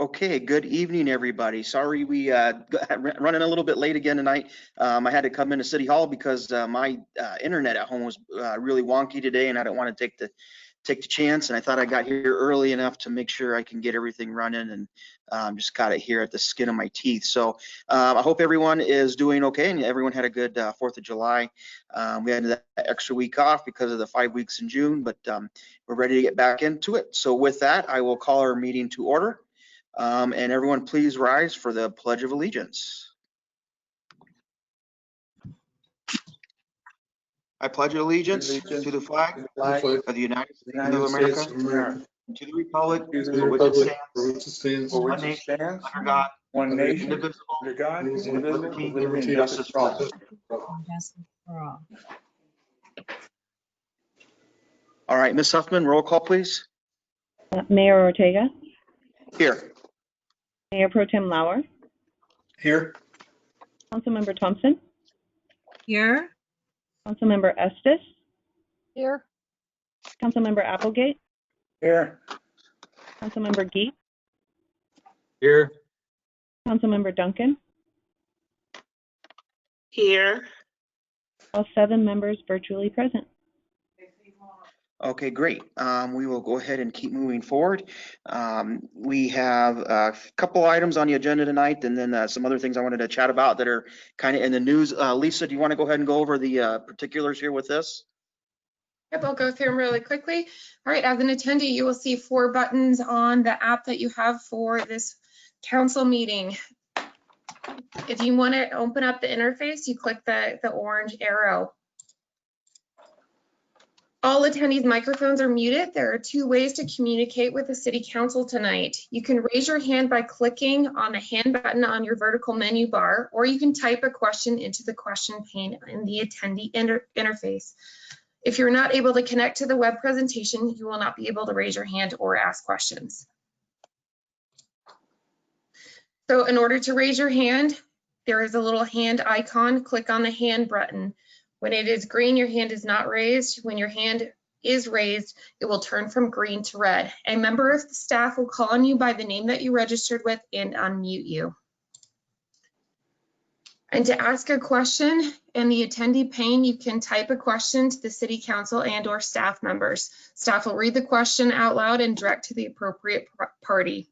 Okay, good evening, everybody. Sorry we running a little bit late again tonight. I had to come into City Hall because my internet at home was really wonky today, and I don't want to take the chance. And I thought I got here early enough to make sure I can get everything running, and just got it here at the skin of my teeth. So I hope everyone is doing okay, and everyone had a good 4th of July. We had that extra week off because of the 5 weeks in June, but we're ready to get back into it. So with that, I will call our meeting to order. And everyone please rise for the Pledge of Allegiance. I pledge allegiance to the flag of the United States of America, to the republic for which it stands, one nation, under God, indivisible, with liberty and justice for all. All right, Ms. Huffman, roll call, please. Mayor Ortega. Here. Mayor Pro Tem Lauer. Here. Councilmember Thompson. Here. Councilmember Estes. Here. Councilmember Applegate. Here. Councilmember Geek. Here. Councilmember Duncan. Here. All 7 members virtually present. Okay, great. We will go ahead and keep moving forward. We have a couple items on the agenda tonight, and then some other things I wanted to chat about that are kind of in the news. Lisa, do you want to go ahead and go over the particulars here with this? Yep, I'll go through them really quickly. All right, as an attendee, you will see 4 buttons on the app that you have for this council meeting. If you want to open up the interface, you click the orange arrow. All attendees' microphones are muted. There are 2 ways to communicate with the City Council tonight. You can raise your hand by clicking on the hand button on your vertical menu bar, or you can type a question into the question pane in the attendee interface. If you're not able to connect to the web presentation, you will not be able to raise your hand or ask questions. So in order to raise your hand, there is a little hand icon. Click on the hand button. When it is green, your hand is not raised. When your hand is raised, it will turn from green to red. A member of the staff will call on you by the name that you registered with and unmute you. And to ask a question in the attendee pane, you can type a question to the City Council and/or staff members. Staff will read the question out loud and direct to the appropriate party.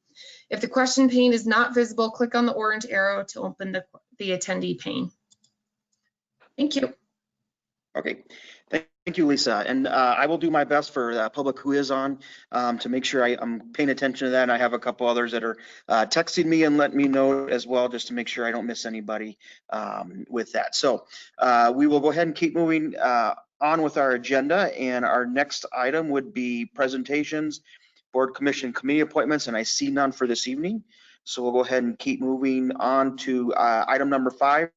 If the question pane is not visible, click on the orange arrow to open the attendee pane. Thank you. Okay, thank you, Lisa. And I will do my best for public who is on to make sure I'm paying attention to that. And I have a couple others that are texting me and letting me know as well, just to make sure I don't miss anybody with that. So we will go ahead and keep moving on with our agenda. And our next item would be presentations, board, commission, committee appointments, and I see none for this evening. So we'll go ahead and keep moving on to item number 5.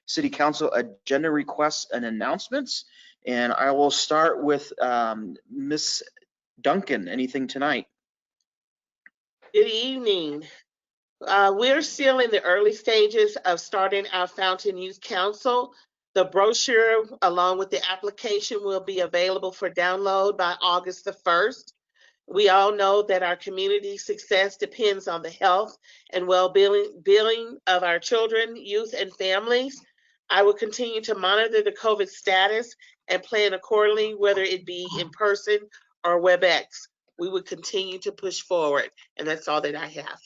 City Council agenda requests and announcements. And I will start with Ms. Duncan. Anything tonight? Good evening. We're still in the early stages of starting our Fountain Youth Council. The brochure along with the application will be available for download by August the 1st. We all know that our community success depends on the health and well-being of our children, youth, and families. I will continue to monitor the COVID status and plan accordingly, whether it be in person or WebEx. We will continue to push forward, and that's all that I have.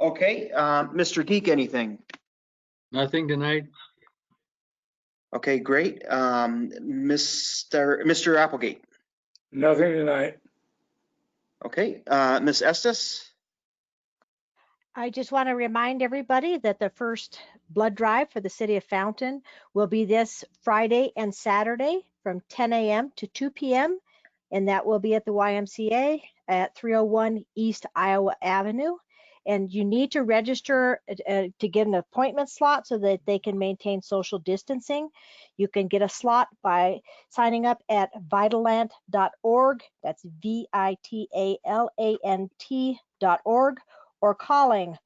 Okay, Mr. Geek, anything? Nothing tonight. Okay, great. Mr. Applegate? Nothing tonight. Okay, Ms. Estes? I just want to remind everybody that the first blood drive for the City of Fountain will be this Friday and Saturday from 10 a.m. to 2 p.m. and that will be at the YMCA at 301 East Iowa Avenue. And you need to register to get an appointment slot so that they can maintain social distancing. You can get a slot by signing up at vitalant.org. That's VITALANT.org. or calling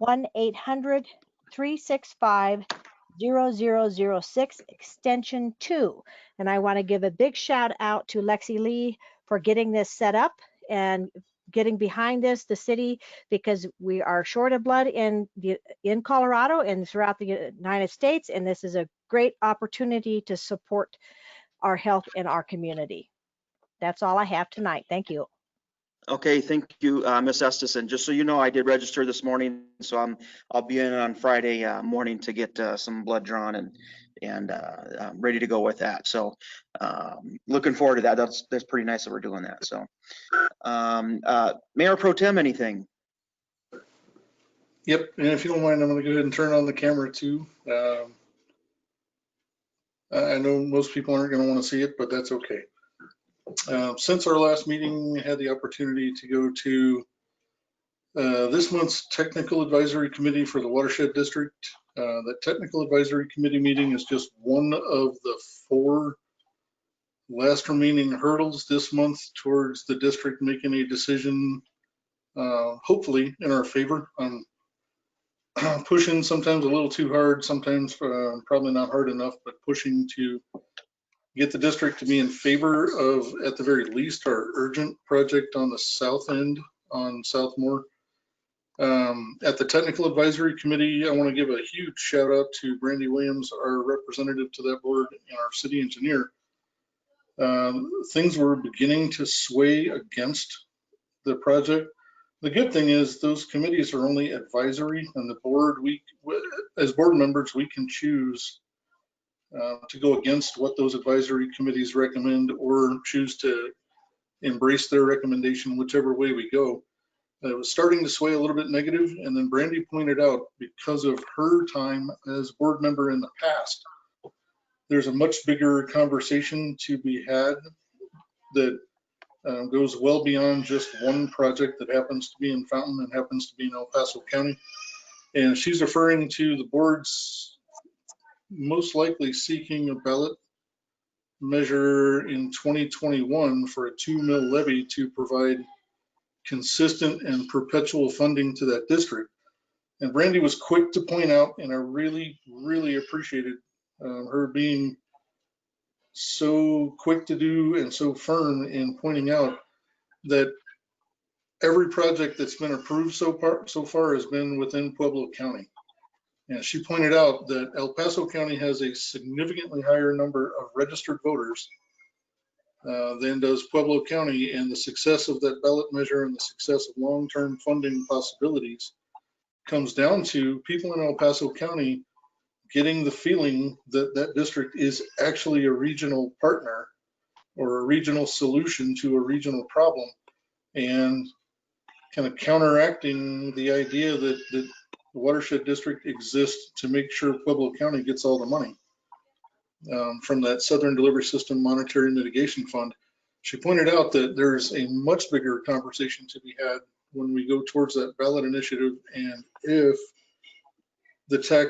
1-800-365-0006 extension 2. And I want to give a big shout out to Lexi Lee for getting this set up and getting behind this, the city, because we are short of blood in Colorado and throughout the United States, and this is a great opportunity to support our health in our community. That's all I have tonight. Thank you. Okay, thank you, Ms. Estes. And just so you know, I did register this morning, so I'll be in on Friday morning to get some blood drawn and I'm ready to go with that. So looking forward to that. That's pretty nice that we're doing that. So Mayor Pro Tem, anything? Yep, and if you don't mind, I'm going to go ahead and turn on the camera too. I know most people aren't going to want to see it, but that's okay. Since our last meeting, we had the opportunity to go to this month's Technical Advisory Committee for the Watershed District. The Technical Advisory Committee meeting is just one of the 4 last remaining hurdles this month towards the district making a decision, hopefully in our favor. Pushing sometimes a little too hard, sometimes probably not hard enough, but pushing to get the district to be in favor of, at the very least, our urgent project on the south end on Southmore. At the Technical Advisory Committee, I want to give a huge shout out to Brandy Williams, our representative to that board, and our city engineer. Things were beginning to sway against the project. The good thing is those committees are only advisory, and the board, as board members, we can choose to go against what those advisory committees recommend or choose to embrace their recommendation, whichever way we go. It was starting to sway a little bit negative, and then Brandy pointed out, because of her time as board member in the past, there's a much bigger conversation to be had that goes well beyond just one project that happens to be in Fountain and happens to be in El Paso County. And she's referring to the board's most likely seeking a ballot measure in 2021 for a 2 mil levy to provide consistent and perpetual funding to that district. And Brandy was quick to point out, and I really, really appreciated her being so quick to do and so firm in pointing out that every project that's been approved so far has been within Pueblo County. And she pointed out that El Paso County has a significantly higher number of registered voters than does Pueblo County, and the success of that ballot measure and the success of long-term funding possibilities comes down to people in El Paso County getting the feeling that that district is actually a regional partner or a regional solution to a regional problem, and kind of counteracting the idea that the watershed district exists to make sure Pueblo County gets all the money from that Southern Delivery System Monetary Mitigation Fund. She pointed out that there's a much bigger conversation to be had when we go towards that ballot initiative, and if the TAC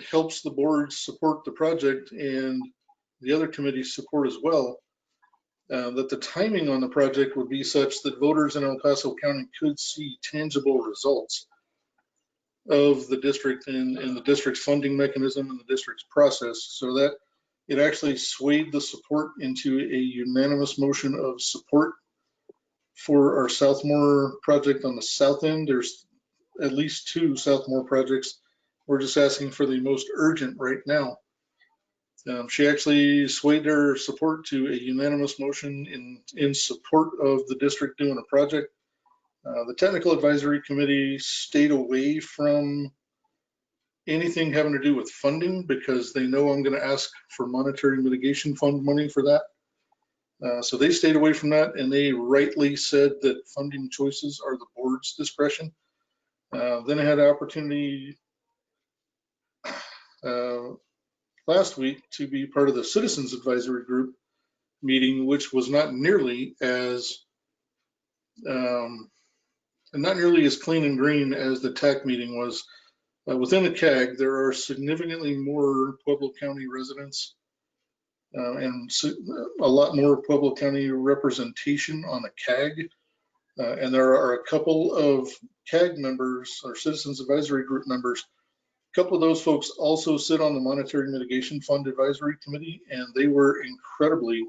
helps the board support the project and the other committees support as well, that the timing on the project would be such that voters in El Paso County could see tangible results of the district and the district's funding mechanism and the district's process, so that it actually swayed the support into a unanimous motion of support for our Southmore project on the south end. There's at least 2 Southmore projects. We're just asking for the most urgent right now. She actually swayed her support to a unanimous motion in support of the district doing a project. The Technical Advisory Committee stayed away from anything having to do with funding because they know I'm going to ask for monetary mitigation fund money for that. So they stayed away from that, and they rightly said that funding choices are the board's discretion. Then I had an opportunity last week to be part of the Citizens Advisory Group meeting, which was not nearly as clean and green as the TAC meeting was. Within the CAG, there are significantly more Pueblo County residents and a lot more Pueblo County representation on the CAG. And there are a couple of CAG members or Citizens Advisory Group members. A couple of those folks also sit on the Monetary Mitigation Fund Advisory Committee, and they were incredibly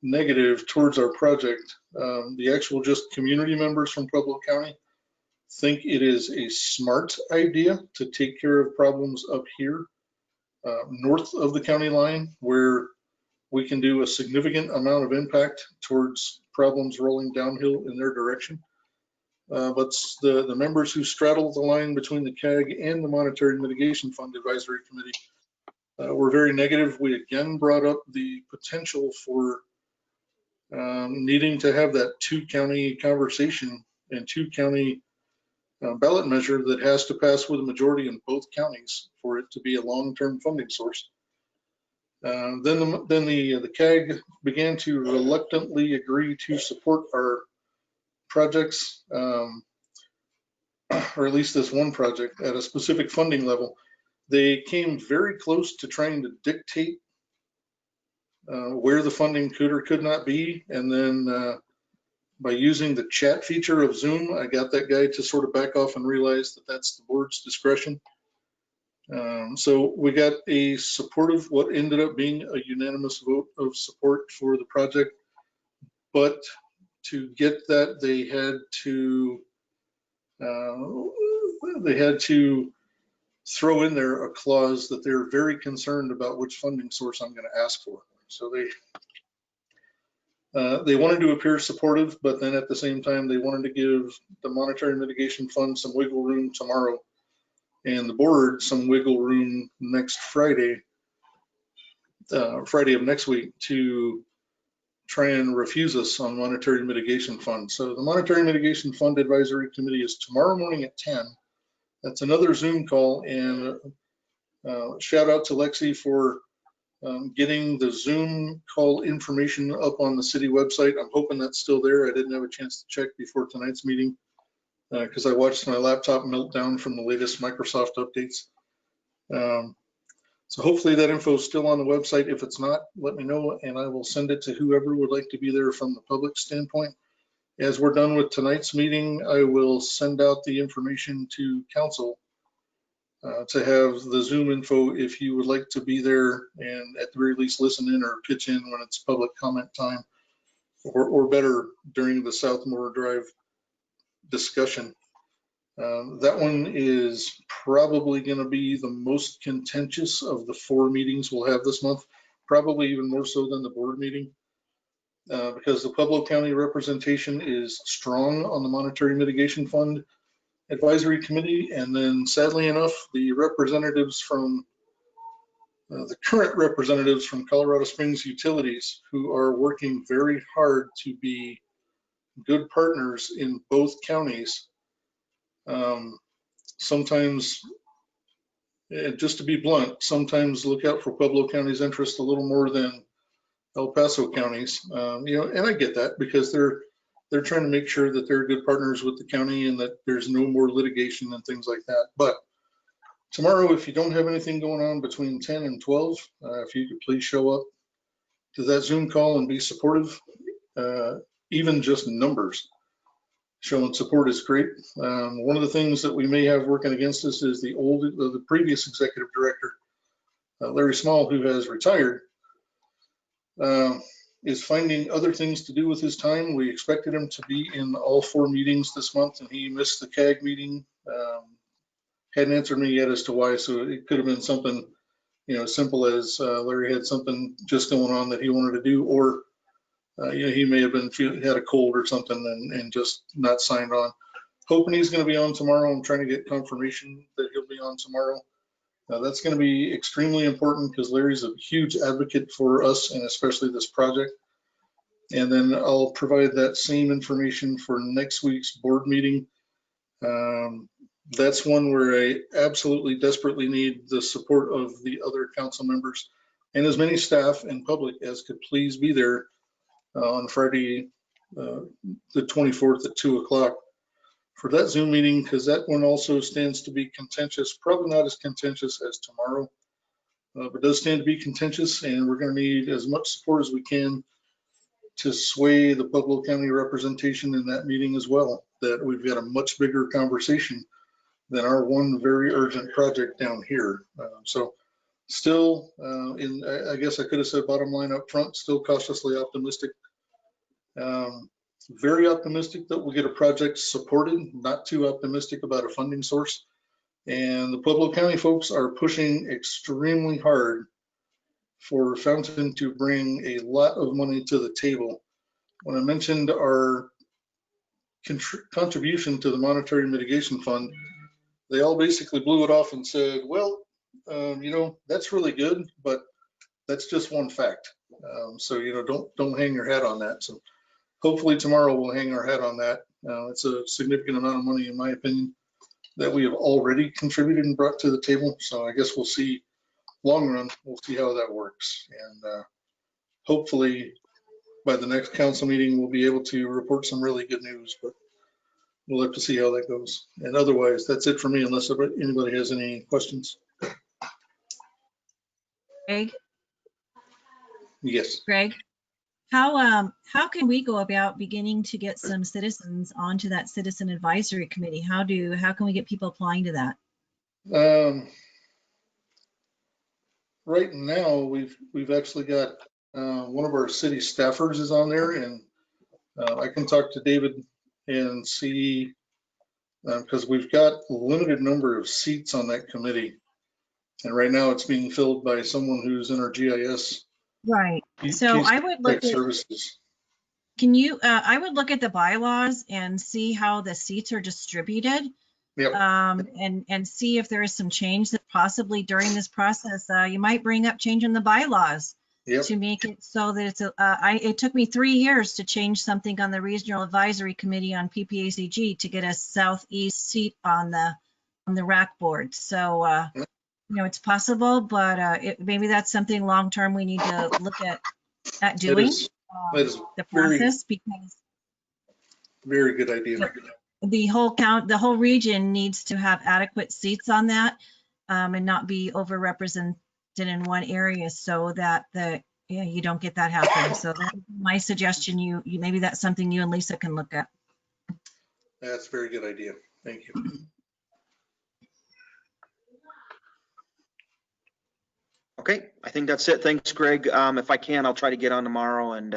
negative towards our project. The actual just community members from Pueblo County think it is a smart idea to take care of problems up here north of the county line, where we can do a significant amount of impact towards problems rolling downhill in their direction. But the members who straddle the line between the CAG and the Monetary Mitigation Fund Advisory Committee were very negative. We again brought up the potential for needing to have that 2-county conversation and 2-county ballot measure that has to pass with a majority in both counties for it to be a long-term funding source. Then the CAG began to reluctantly agree to support our projects, or at least this one project at a specific funding level. They came very close to trying to dictate where the funding could or could not be. And then by using the chat feature of Zoom, I got that guy to sort of back off and realize that that's the board's discretion. So we got a supportive, what ended up being a unanimous vote of support for the project. But to get that, they had to throw in there a clause that they're very concerned about which funding source I'm going to ask for. So they wanted to appear supportive, but then at the same time, they wanted to give the Monetary Mitigation Fund some wiggle room tomorrow, and the board some wiggle room next Friday of next week, to try and refuse us on Monetary Mitigation Fund. So the Monetary Mitigation Fund Advisory Committee is tomorrow morning at 10. That's another Zoom call, and shout out to Lexi for getting the Zoom call information up on the city website. I'm hoping that's still there. I didn't have a chance to check before tonight's meeting because I watched my laptop melt down from the latest Microsoft updates. So hopefully that info is still on the website. If it's not, let me know and I will send it to whoever would like to be there from the public standpoint. As we're done with tonight's meeting, I will send out the information to council to have the Zoom info if you would like to be there and at the very least listen in or pitch in when it's public comment time, or better during the Southmore Drive discussion. That one is probably going to be the most contentious of the 4 meetings we'll have this month, probably even more so than the board meeting, because the Pueblo County representation is strong on the Monetary Mitigation Fund Advisory Committee. And then sadly enough, the representatives from the current representatives from Colorado Springs Utilities, who are working very hard to be good partners in both counties, sometimes, just to be blunt, sometimes look out for Pueblo County's interest a little more than El Paso County's. And I get that because they're trying to make sure that they're good partners with the county and that there's no more litigation and things like that. But tomorrow, if you don't have anything going on between 10 and 12, if you could please show up to that Zoom call and be supportive. Even just numbers showing support is great. One of the things that we may have working against us is the previous executive director, Larry Small, who has retired, is finding other things to do with his time. We expected him to be in all 4 meetings this month, and he missed the CAG meeting. Hadn't answered me yet as to why, so it could have been something, simple as Larry had something just going on that he wanted to do, or he may have had a cold or something and just not signed on. Hoping he's going to be on tomorrow. I'm trying to get confirmation that he'll be on tomorrow. That's going to be extremely important because Larry's a huge advocate for us and especially this project. And then I'll provide that same information for next week's board meeting. That's one where I absolutely desperately need the support of the other council members and as many staff and public as could please be there on Friday, the 24th at 2 o'clock for that Zoom meeting, because that one also stands to be contentious, probably not as contentious as tomorrow, but does stand to be contentious, and we're going to need as much support as we can to sway the Pueblo County representation in that meeting as well, that we've got a much bigger conversation than our one very urgent project down here. So Still, I guess I could have said bottom line up front, still cautiously optimistic. Very optimistic that we'll get a project supported, not too optimistic about a funding source. And the Pueblo County folks are pushing extremely hard for Fountain to bring a lot of money to the table. When I mentioned our contribution to the Monetary Mitigation Fund, they all basically blew it off and said, well, you know, that's really good, but that's just one fact. So, you know, don't hang your hat on that. So hopefully tomorrow we'll hang our hat on that. It's a significant amount of money, in my opinion, that we have already contributed and brought to the table. So I guess we'll see, long run, we'll see how that works. And hopefully by the next council meeting, we'll be able to report some really good news, but we'll have to see how that goes. And otherwise, that's it for me, unless anybody has any questions. Greg, Yes. Greg, how can we go about beginning to get some citizens onto that citizen advisory committee? How can we get people applying to that? Right now, we've actually got one of our city staffers is on there, and I can talk to David and see, because we've got a limited number of seats on that committee. And right now it's being filled by someone who's in our GIS. Right. So I would look at services. Can you, I would look at the bylaws and see how the seats are distributed. Yep. And see if there is some change that possibly during this process, you might bring up changing the bylaws. Yep. To make it so that it's it took me 3 years to change something on the Regional Advisory Committee on PPACG to get a southeast seat on the RAC board. So, you know, it's possible, but maybe that's something long-term we need to look at doing. That is the process, because very good idea. The whole region needs to have adequate seats on that, and not be overrepresented in one area, so that you don't get that happening. So that's my suggestion. You maybe that's something you and Lisa can look at. That's a very good idea. Thank you. Okay, I think that's it. Thanks, Greg. If I can, I'll try to get on tomorrow and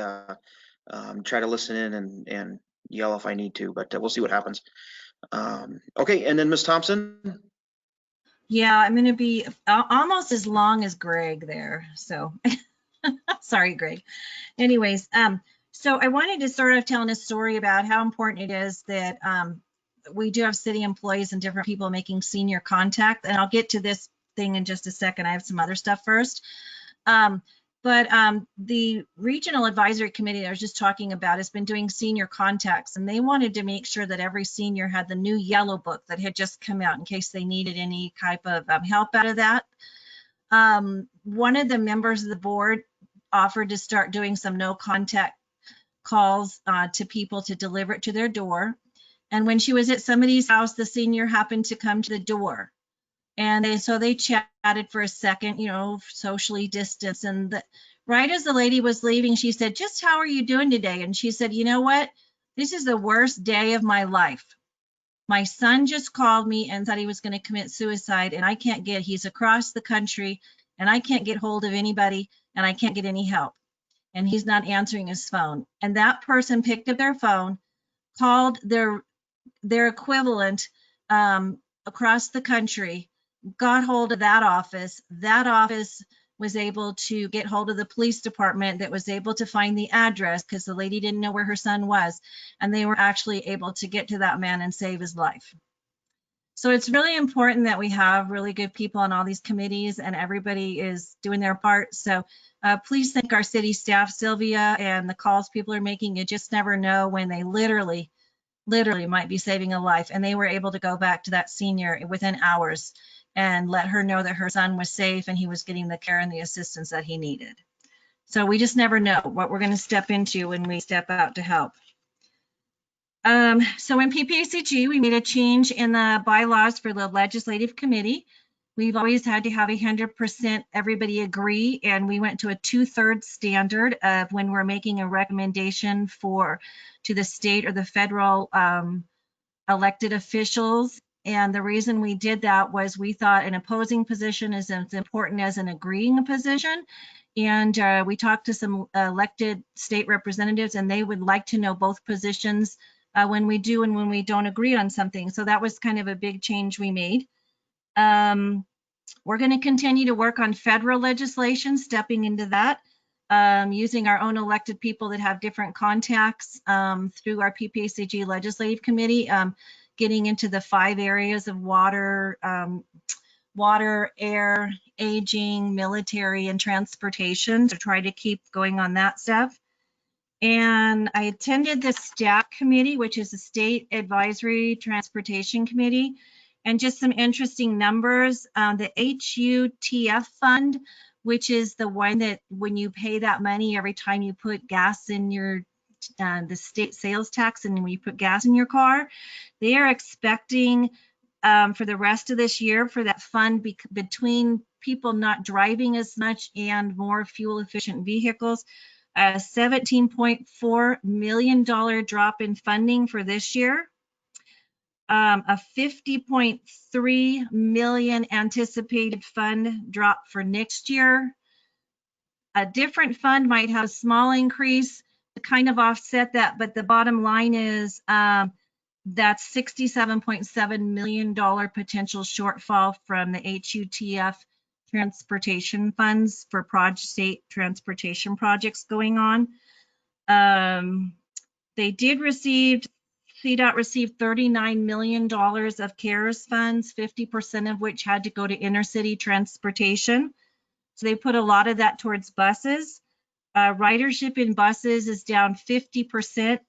try to listen in and yell if I need to, but we'll see what happens. Okay, and then Ms. Thompson? Yeah, I'm going to be almost as long as Greg there. So sorry, Greg. Anyways, so I wanted to start off telling a story about how important it is that we do have city employees and different people making senior contact. And I'll get to this thing in just a second. I have some other stuff first. But the Regional Advisory Committee I was just talking about has been doing senior contacts, and they wanted to make sure that every senior had the new yellow book that had just come out in case they needed any type of help out of that. One of the members of the board offered to start doing some no contact calls to people to deliver it to their door. And when she was at somebody's house, the senior happened to come to the door. And so they chatted for a second, you know, socially distanced. And right as the lady was leaving, she said, "Just how are you doing today?" And she said, "You know what? This is the worst day of my life. My son just called me and said he was going to commit suicide, and he's across the country, and I can't get hold of anybody, and I can't get any help. And he's not answering his phone." And that person picked up their phone, called their equivalent across the country, got hold of that office. That office was able to get hold of the police department that was able to find the address because the lady didn't know where her son was. And they were actually able to get to that man and save his life. So it's really important that we have really good people on all these committees and everybody is doing their part. So please thank our city staff, Sylvia, and the calls people are making. You just never know when they literally might be saving a life. And they were able to go back to that senior within hours and let her know that her son was safe and he was getting the care and the assistance that he needed. So we just never know what we're going to step into when we step out to help. So in PPACG, we made a change in the bylaws for the legislative committee. We've always had to have 100% everybody agree, and we went to a 2/3 standard of when we're making a recommendation to the state or the federal elected officials And the reason we did that was we thought an opposing position is as important as an agreeing position. And we talked to some elected state representatives, and they would like to know both positions when we do and when we don't agree on something. So that was kind of a big change we made. We're going to continue to work on federal legislation, stepping into that, using our own elected people that have different contacts through our PPACG Legislative Committee, getting into the 5 areas of water, water, air, aging, military, and transportation to try to keep going on that stuff. And I attended the STAT committee, which is the State Advisory Transportation Committee, and just some interesting numbers. The HUTF fund, which is the one that when you pay that money every time you put gas in your the state sales tax, and when you put gas in your car, they are expecting for the rest of this year for that fund between people not driving as much and more fuel efficient vehicles, a $17.4 million drop in funding for this year, a $50.3 million anticipated fund drop for next year. A different fund might have a small increase to kind of offset that, but the bottom line is that's $67.7 million potential shortfall from the HUTF transportation funds for state transportation projects going on. They did receive, CDOT received $39 million of CARES funds, 50% of which had to go to intercity transportation. So they put a lot of that towards buses. Ridership in buses is down 50%.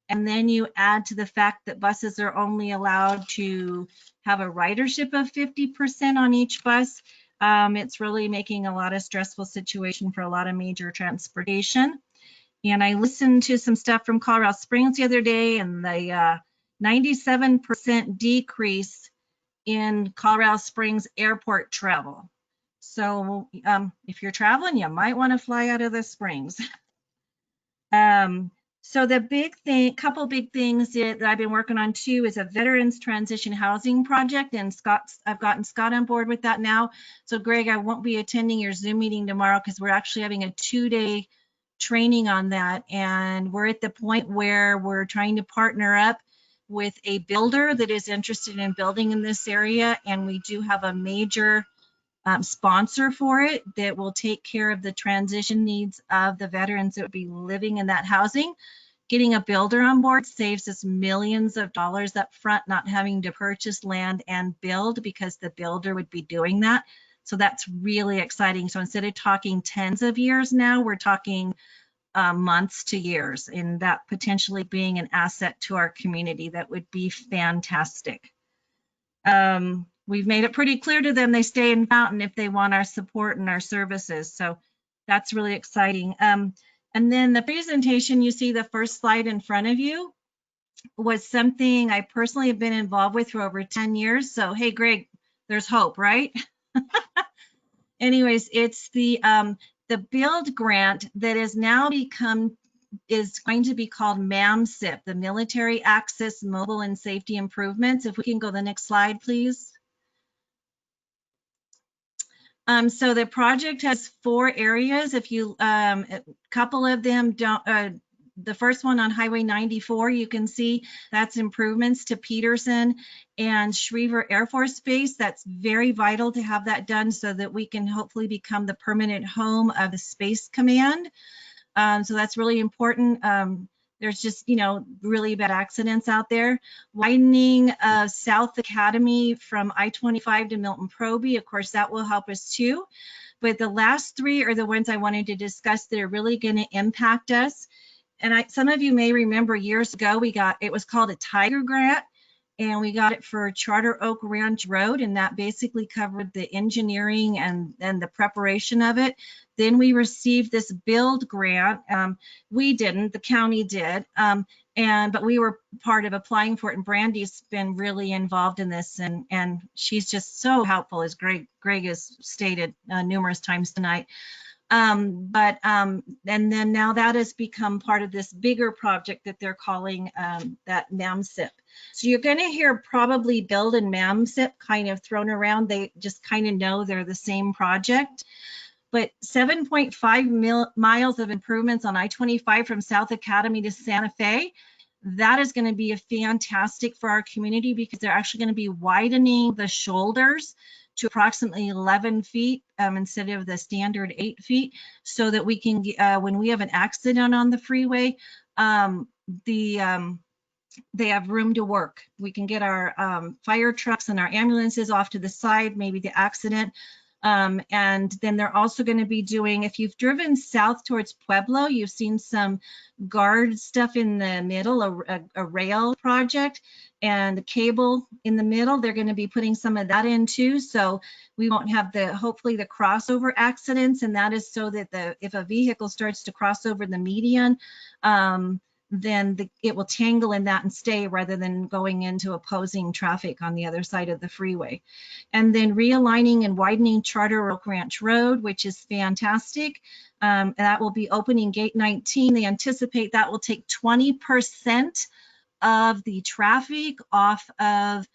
And then you add to the fact that buses are only allowed to have a ridership of 50% on each bus. It's really making a lot of stressful situation for a lot of major transportation. And I listened to some stuff from Colorado Springs the other day, and the 97% decrease in Colorado Springs airport travel. So if you're traveling, you might want to fly out of the Springs. So the big thing, couple big things that I've been working on too is a veterans transition housing project, and I've gotten Scott on board with that now. So Greg, I won't be attending your Zoom meeting tomorrow because we're actually having a 2-day training on that, and we're at the point where we're trying to partner up with a builder that is interested in building in this area, and we do have a major sponsor for it that will take care of the transition needs of the veterans that would be living in that housing. Getting a builder on board saves us millions of dollars up front, not having to purchase land and build, because the builder would be doing that. So that's really exciting. So instead of talking tens of years now, we're talking months to years, and that potentially being an asset to our community. That would be fantastic. We've made it pretty clear to them they stay in Fountain if they want our support and our services. So that's really exciting. And then the presentation, you see the first slide in front of you, was something I personally have been involved with for over 10 years. So, hey, Greg, there's hope, right? Anyways, it's the build grant that has now is going to be called MAMSIP, the Military Access Mobile and Safety Improvements. If we can go to the next slide, please. So the project has 4 areas. If you, a couple of them don't, the first one on Highway 94, you can see that's improvements to Peterson and Schriever Air Force Base. That's very vital to have that done so that we can hopefully become the permanent home of the Space Command. So that's really important. There's just, really bad accidents out there. Widening South Academy from I-25 to Milton Proby, of course, that will help us too. But the last 3 are the ones I wanted to discuss that are really going to impact us. And some of you may remember years ago, it was called a Tiger Grant, and we got it for Charter Oak Ranch Road, and that basically covered the engineering and the preparation of it. Then we received this build grant. We didn't, the county did, but we were part of applying for it, and Brandy's been really involved in this, and she's just so helpful, as Greg has stated numerous times tonight. And then now that has become part of this bigger project that they're calling that MAMSIP. So you're going to hear probably build and MAMSIP kind of thrown around. They just kind of know they're the same project. But 7.5 miles of improvements on I-25 from South Academy to Santa Fe, that is going to be a fantastic for our community because they're actually going to be widening the shoulders to approximately 11 feet instead of the standard 8 feet, so that we can, when we have an accident on the freeway, they have room to work. We can get our fire trucks and our ambulances off to the side, maybe the accident. And then they're also going to be doing, if you've driven south towards Pueblo, you've seen some guard stuff in the middle, a rail project and the cable in the middle. They're going to be putting some of that in too. So we won't have hopefully the crossover accidents. And that is so that if a vehicle starts to cross over the median, then it will tangle in that and stay rather than going into opposing traffic on the other side of the freeway. And then realigning and widening Charter Oak Ranch Road, which is fantastic. That will be opening gate 19. They anticipate that will take 20% of the traffic off of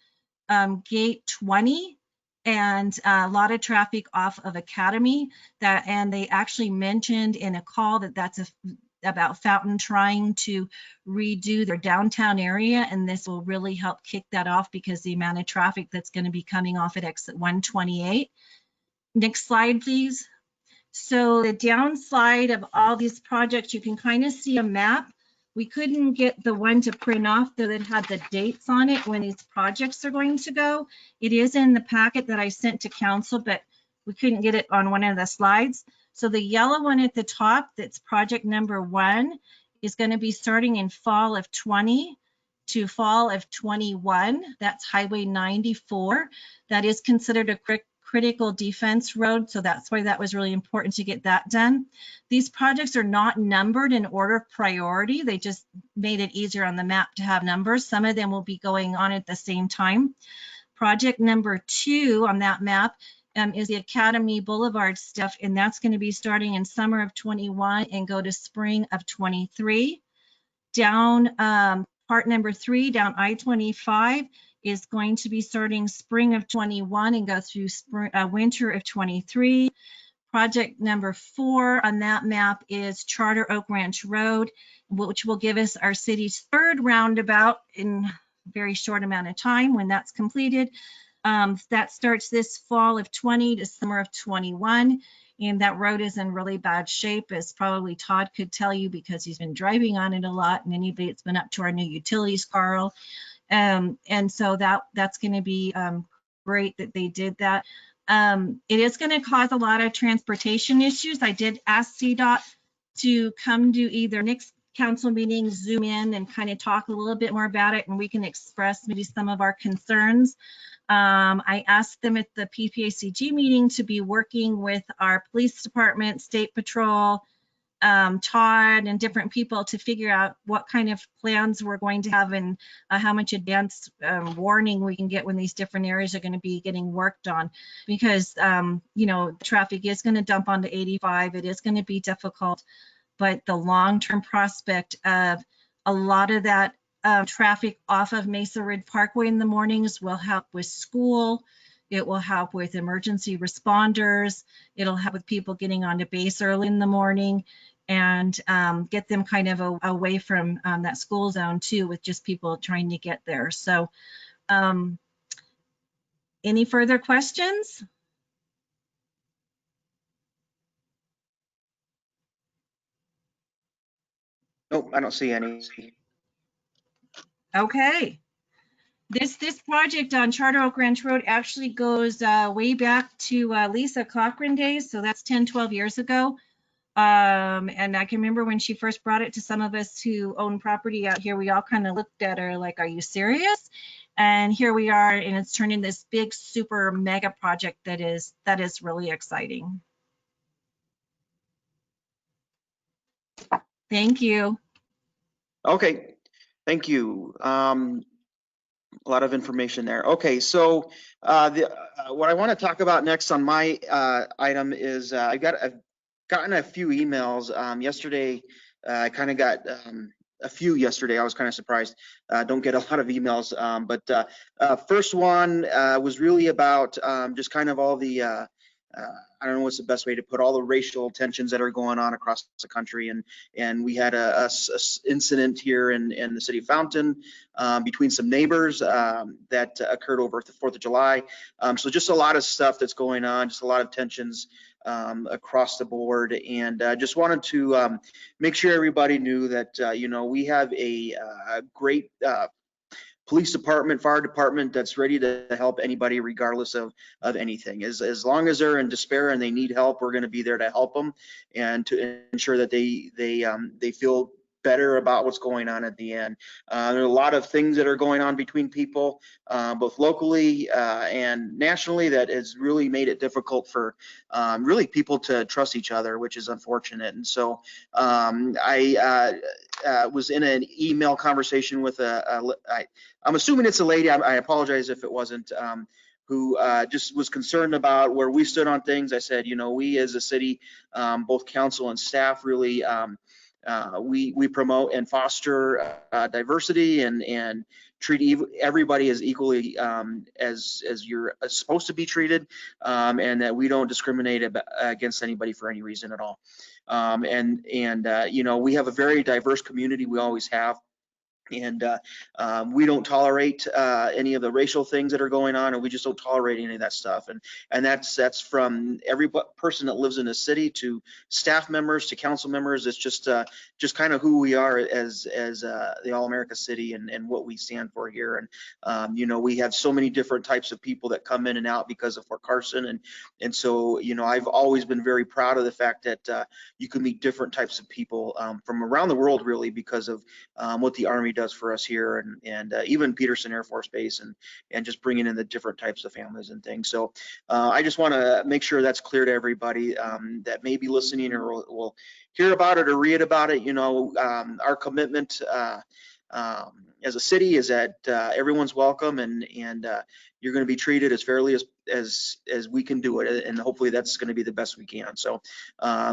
gate 20 and a lot of traffic off of Academy. And they actually mentioned in a call that that's about Fountain trying to redo their downtown area, and this will really help kick that off because the amount of traffic that's going to be coming off at exit 128. Next slide, please. So the downside of all these projects, you can kind of see a map. We couldn't get the one to print off that had the dates on it when these projects are going to go. It is in the packet that I sent to council, but we couldn't get it on one of the slides. So the yellow one at the top, that's project number 1, is going to be starting in fall of 20 to fall of 21. That's Highway 94. That is considered a critical defense road, so that's why that was really important to get that done. These projects are not numbered in order of priority. They just made it easier on the map to have numbers. Some of them will be going on at the same time. Project number 2 on that map is the Academy Boulevard stuff, and that's going to be starting in summer of 21 and go to spring of 23. Down part number 3, down I-25, is going to be starting spring of 21 and go through winter of 23. Project number 4 on that map is Charter Oak Ranch Road, which will give us our city's 3rd roundabout in a very short amount of time when that's completed. That starts this fall of 20 to summer of 21, and that road is in really bad shape, as probably Todd could tell you because he's been driving on it a lot, and anybody that's been up to our new utilities, Carl. And so that's going to be great that they did that. It is going to cause a lot of transportation issues. I did ask CDOT to come to either next council meeting, zoom in and kind of talk a little bit more about it, and we can express maybe some of our concerns. I asked them at the PPACG meeting to be working with our police department, state patrol, Todd, and different people to figure out what kind of plans we're going to have and how much advance warning we can get when these different areas are going to be getting worked on, because you know, traffic is going to dump onto 85. It is going to be difficult, but the long-term prospect of a lot of that traffic off of Mesa Ridge Parkway in the mornings will help with school. It will help with emergency responders. It'll help with people getting onto base early in the morning and get them kind of away from that school zone too, with just people trying to get there. So any further questions? Nope, I don't see any. Okay. This project on Charter Oak Ranch Road actually goes way back to Lisa Cochran days. So that's 10, 12 years ago. And I can remember when she first brought it to some of us who own property out here, we all kind of looked at her like, are you serious? And here we are, and it's turned into this big, super mega project that is really exciting. Thank you. Okay, thank you. A lot of information there. Okay, so what I want to talk about next on my item is I've got gotten a few emails. Yesterday, I kind of got a few yesterday. I was kind of surprised. Don't get a lot of emails, but first one was really about just kind of all the, I don't know what's the best way to put all the racial tensions that are going on across the country. And we had a incident here in the city of Fountain between some neighbors that occurred over the 4th of July. So just a lot of stuff that's going on, just a lot of tensions across the board, and just wanted to make sure everybody knew that we have a great police department, fire department that's ready to help anybody regardless of anything. As long as they're in despair and they need help, we're going to be there to help them and to ensure that they feel better about what's going on at the end. There are a lot of things that are going on between people, both locally and nationally, that has really made it difficult for really people to trust each other, which is unfortunate. And so I was in an email conversation with I'm assuming it's a lady, I apologize if it wasn't, who just was concerned about where we stood on things. I said, we as a city, both council and staff really, we promote and foster diversity and treat everybody as equally as you're supposed to be treated, and that we don't discriminate against anybody for any reason at all. We have a very diverse community. We always have. And we don't tolerate any of the racial things that are going on, and we just don't tolerate any of that stuff. And that's from every person that lives in the city to staff members to council members. It's just kind of who we are as the All America City and what we stand for here. And we have so many different types of people that come in and out because of Fort Carson, and so I've always been very proud of the fact that you can meet different types of people from around the world, really, because of what the Army does for us here, and even Peterson Air Force Base, and just bringing in the different types of families and things. So I just want to make sure that's clear to everybody that may be listening or will hear about it or read about it. Our commitment as a city is that everyone's welcome, and you're going to be treated as fairly as we can do it, and hopefully that's going to be the best we can. So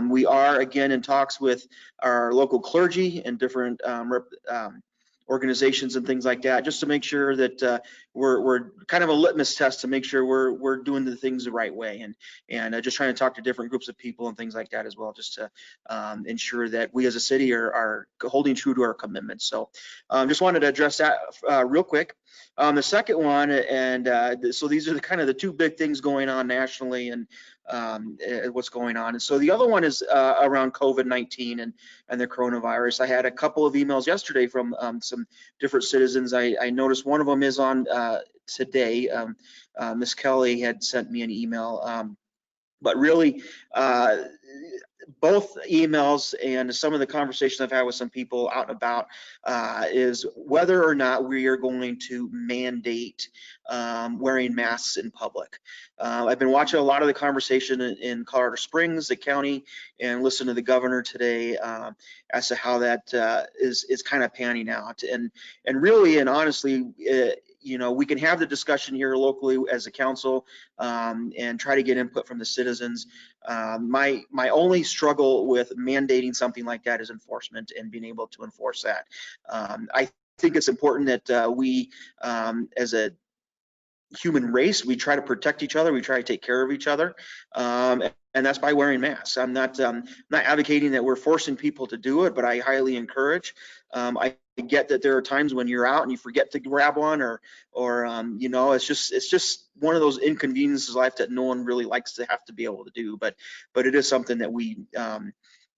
we are again in talks with our local clergy and different organizations and things like that, just to make sure that we're kind of a litmus test to make sure we're doing the things the right way, and just trying to talk to different groups of people and things like that as well, just to ensure that we as a city are holding true to our commitments. So just wanted to address that real quick. The second one, and so these are kind of the two big things going on nationally, and what's going on. And so the other one is around COVID-19 and the coronavirus. I had a couple of emails yesterday from some different citizens. I noticed one of them is on today. Miss Kelly had sent me an email, but really both emails and some of the conversations I've had with some people out and about is whether or not we are going to mandate wearing masks in public. I've been watching a lot of the conversation in Colorado Springs, the county, and listened to the governor today as to how that is kind of panning out. And really and honestly, we can have the discussion here locally as a council and try to get input from the citizens. My only struggle with mandating something like that is enforcement and being able to enforce that. I think it's important that we, as a human race, we try to protect each other, we try to take care of each other, and that's by wearing masks. I'm not advocating that we're forcing people to do it, but I highly encourage. I get that there are times when you're out and you forget to grab one, or it's just one of those inconveniences of life that no one really likes to have to be able to do. But it is something that we,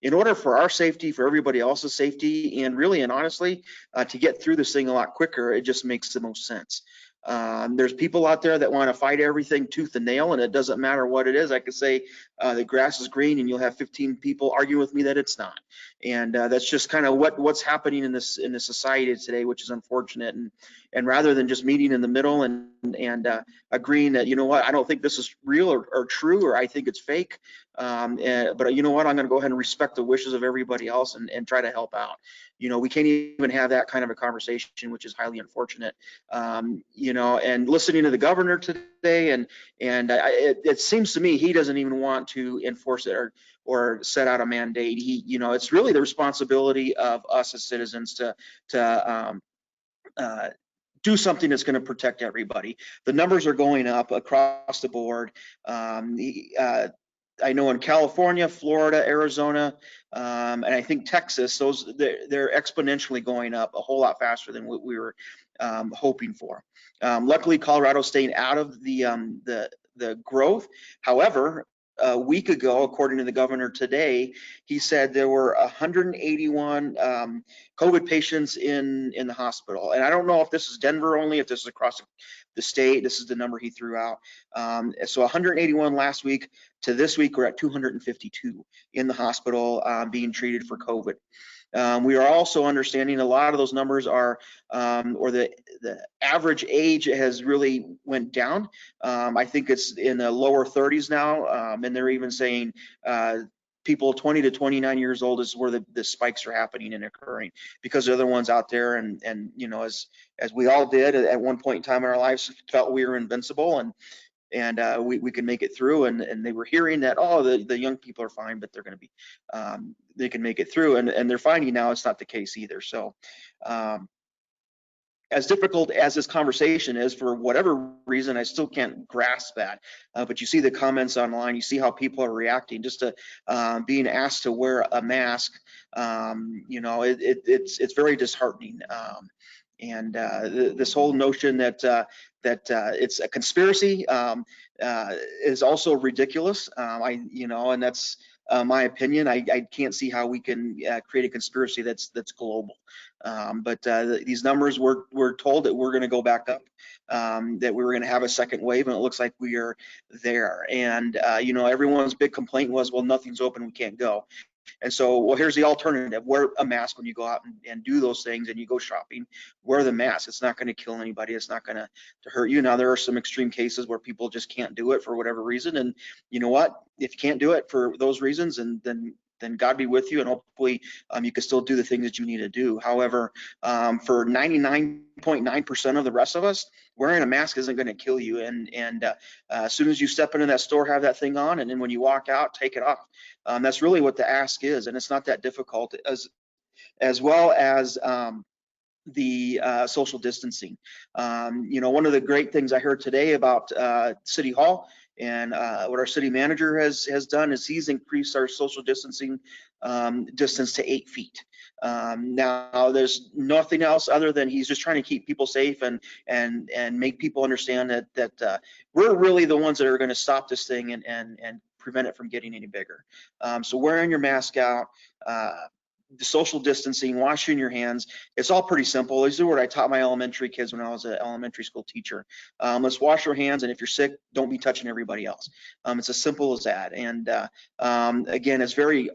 in order for our safety, for everybody else's safety, and really and honestly, to get through this thing a lot quicker, it just makes the most sense. There's people out there that want to fight everything tooth and nail, and it doesn't matter what it is. I could say the grass is green, and you'll have 15 people arguing with me that it's not. And that's just kind of what's happening in this society today, which is unfortunate. And rather than just meeting in the middle and agreeing that, I don't think this is real or true, or I think it's fake. But you know what? I'm going to go ahead and respect the wishes of everybody else and try to help out. We can't even have that kind of a conversation, which is highly unfortunate. And listening to the governor today, and it seems to me he doesn't even want to enforce it or set out a mandate. It's really the responsibility of us as citizens to do something that's going to protect everybody. The numbers are going up across the board. I know in California, Florida, Arizona, and I think Texas, they're exponentially going up a whole lot faster than what we were hoping for. Luckily, Colorado's staying out of the growth. However, a week ago, according to the governor today, he said there were 181 COVID patients in the hospital. And I don't know if this is Denver only, if this is across the state. This is the number he threw out. So 181 last week to this week, we're at 252 in the hospital being treated for COVID. We are also understanding a lot of those numbers are, or the average age has really went down. I think it's in the lower 30s now, and they're even saying people 20 to 29 years old is where the spikes are happening and occurring, because the other ones out there, and as we all did at one point in time in our lives, felt we were invincible and we can make it through, and they were hearing that, oh, the young people are fine, but they're going to be they can make it through, and they're finding now it's not the case either. So as difficult as this conversation is, for whatever reason, I still can't grasp that. But you see the comments online, you see how people are reacting just to being asked to wear a mask. It's very disheartening. And this whole notion that it's a conspiracy is also ridiculous. And that's my opinion. I can't see how we can create a conspiracy that's global. But these numbers, we're told that we're going to go back up, that we were going to have a second wave, and it looks like we are there. And everyone's big complaint was, well, nothing's open, we can't go. And so, well, here's the alternative: wear a mask when you go out and do those things, and you go shopping. Wear the mask. It's not going to kill anybody. It's not going to hurt you. Now, there are some extreme cases where people just can't do it for whatever reason, and you know what? If you can't do it for those reasons, and then God be with you, and hopefully you can still do the things that you need to do. However, for 99.9% of the rest of us, wearing a mask isn't going to kill you. And as soon as you step into that store, have that thing on, and then when you walk out, take it off. That's really what the ask is, and it's not that difficult. As well as the social distancing. One of the great things I heard today about City Hall and what our city manager has done is he's increased our social distancing distance to 8 feet. Now there's nothing else other than he's just trying to keep people safe and make people understand that we're really the ones that are going to stop this thing and prevent it from getting any bigger. So wearing your mask out, the social distancing, washing your hands, it's all pretty simple. This is what I taught my elementary kids when I was an elementary school teacher. Let's wash your hands, and if you're sick, don't be touching everybody else. It's as simple as that. And again, it's very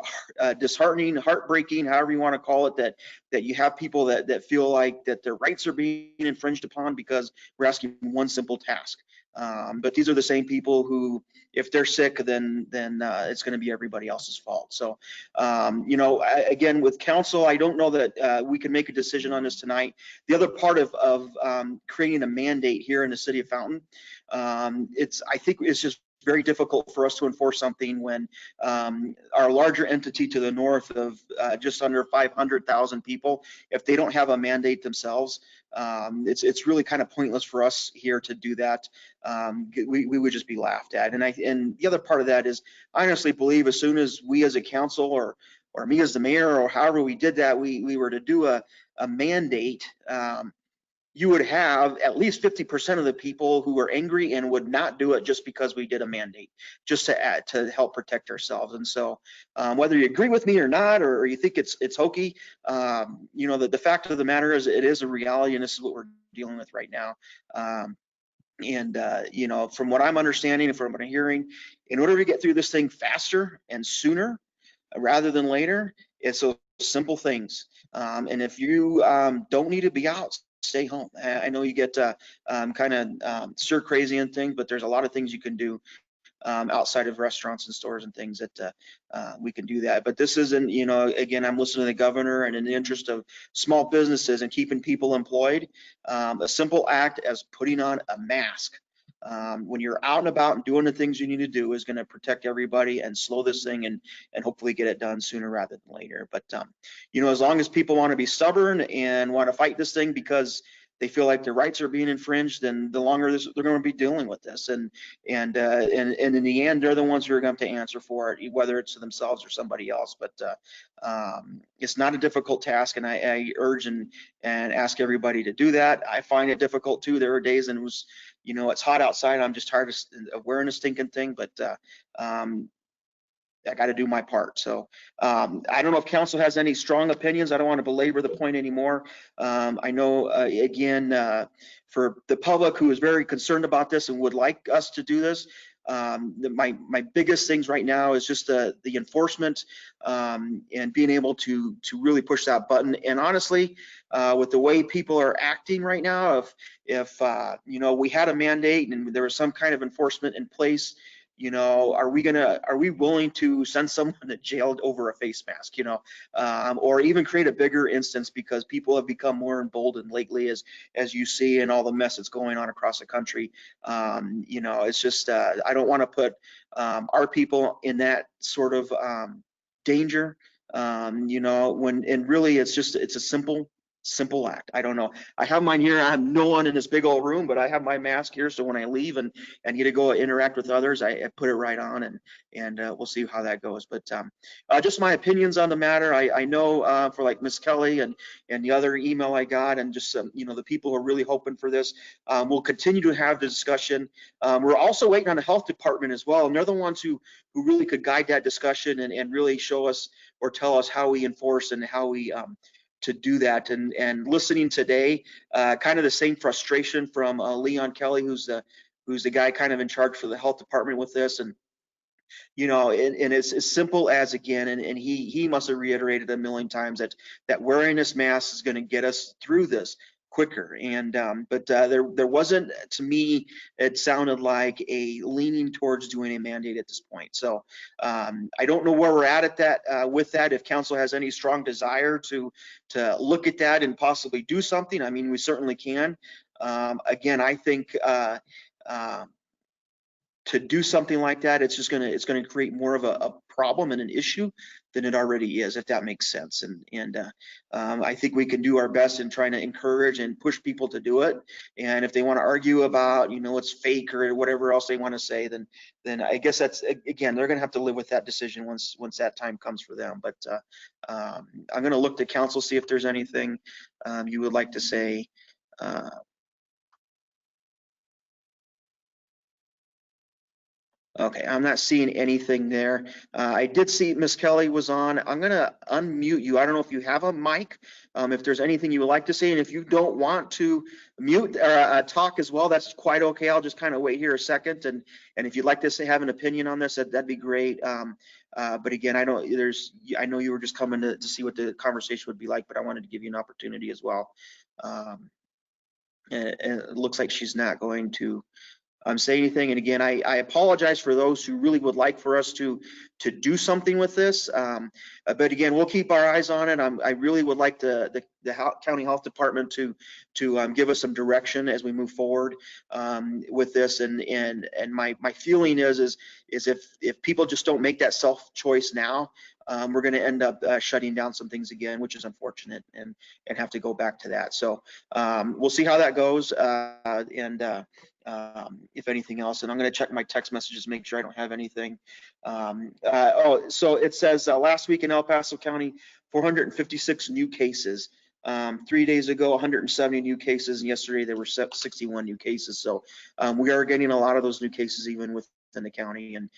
disheartening, heartbreaking, however you want to call it, that you have people that feel like that their rights are being infringed upon because we're asking one simple task. But these are the same people who, if they're sick, then it's going to be everybody else's fault. So, again, with council, I don't know that we can make a decision on this tonight. The other part of creating a mandate here in the city of Fountain, I think it's just very difficult for us to enforce something when our larger entity to the north of just under 500,000 people, if they don't have a mandate themselves, it's really kind of pointless for us here to do that. We would just be laughed at. And the other part of that is, I honestly believe as soon as we as a council or me as the mayor or however we did that, we were to do a mandate, you would have at least 50% of the people who were angry and would not do it just because we did a mandate, just to help protect ourselves. And so whether you agree with me or not, or you think it's hokey, the fact of the matter is it is a reality, and this is what we're dealing with right now. From what I'm understanding and from what I'm hearing, in order to get through this thing faster and sooner rather than later, it's those simple things. And if you don't need to be out, stay home. I know you get kind of stir crazy and things, but there's a lot of things you can do outside of restaurants and stores and things that we can do that. But this isn't, again, I'm listening to the governor, and in the interest of small businesses and keeping people employed, a simple act as putting on a mask when you're out and about and doing the things you need to do is going to protect everybody and slow this thing and hopefully get it done sooner rather than later. But, you know, as long as people want to be stubborn and want to fight this thing because they feel like their rights are being infringed, then the longer they're going to be dealing with this. And in the end, they're the ones who are going to have to answer for it, whether it's to themselves or somebody else. But it's not a difficult task, and I urge and ask everybody to do that. I find it difficult too. There are days and it was, you know, it's hot outside. I'm just tired of wearing a stinking thing, but I got to do my part. So I don't know if council has any strong opinions. I don't want to belabor the point anymore. I know, again, for the public who is very concerned about this and would like us to do this, my biggest things right now is just the enforcement and being able to really push that button. And honestly, with the way people are acting right now, if you know, we had a mandate and there was some kind of enforcement in place, you know, are we willing to send someone to jail over a face mask, you know, or even create a bigger instance, because people have become more emboldened lately, as you see, and all the mess that's going on across the country. You know, it's just I don't want to put our people in that sort of danger, you know, and really it's a simple act. I don't know. I have mine here. I have no one in this big old room, but I have my mask here. So when I leave and get to go interact with others, I put it right on, and we'll see how that goes. But just my opinions on the matter. I know for like Miss Kelly and the other email I got, and just you know, the people who are really hoping for this, we'll continue to have the discussion. We're also waiting on the health department as well, and they're the ones who really could guide that discussion and really show us or tell us how we enforce and how we to do that. And listening today, kind of the same frustration from Leon Kelly, who's the guy kind of in charge for the health department with this. And you know, and it's as simple as, again, and he must have reiterated a million times that wearing this mask is going to get us through this quicker. And but there wasn't, to me, it sounded like a leaning towards doing a mandate at this point. So I don't know where we're at that with that. If council has any strong desire to look at that and possibly do something, I mean, we certainly can. Again, I think to do something like that, it's going to create more of a problem and an issue than it already is, if that makes sense. And I think we can do our best in trying to encourage and push people to do it. And if they want to argue about, you know, it's fake or whatever else they want to say, then I guess that's, again, they're going to have to live with that decision once that time comes for them. But I'm going to look to council, see if there's anything you would like to say. Okay, I'm not seeing anything there. I did see Miss Kelly was on. I'm gonna unmute you. I don't know if you have a mic, if there's anything you would like to say, and if you don't want to mute or talk as well, that's quite okay. I'll just kind of wait here a second, and if you'd like to say, have an opinion on this, that'd be great. But again, I know you were just coming to see what the conversation would be like, but I wanted to give you an opportunity as well. And it looks like she's not going to say anything. And again, I apologize for those who really would like for us to do something with this. But again, we'll keep our eyes on it. I really would like the county health department to give us some direction as we move forward with this. And my feeling is if people just don't make that self choice now, we're going to end up shutting down some things again, which is unfortunate, and have to go back to that. So we'll see how that goes. If anything else, and I'm going to check my text messages, make sure I don't have anything. So it says last week in El Paso County, 456 new cases. 3 days ago, 170 new cases, and yesterday there were 61 new cases. So we are getting a lot of those new cases even within the county and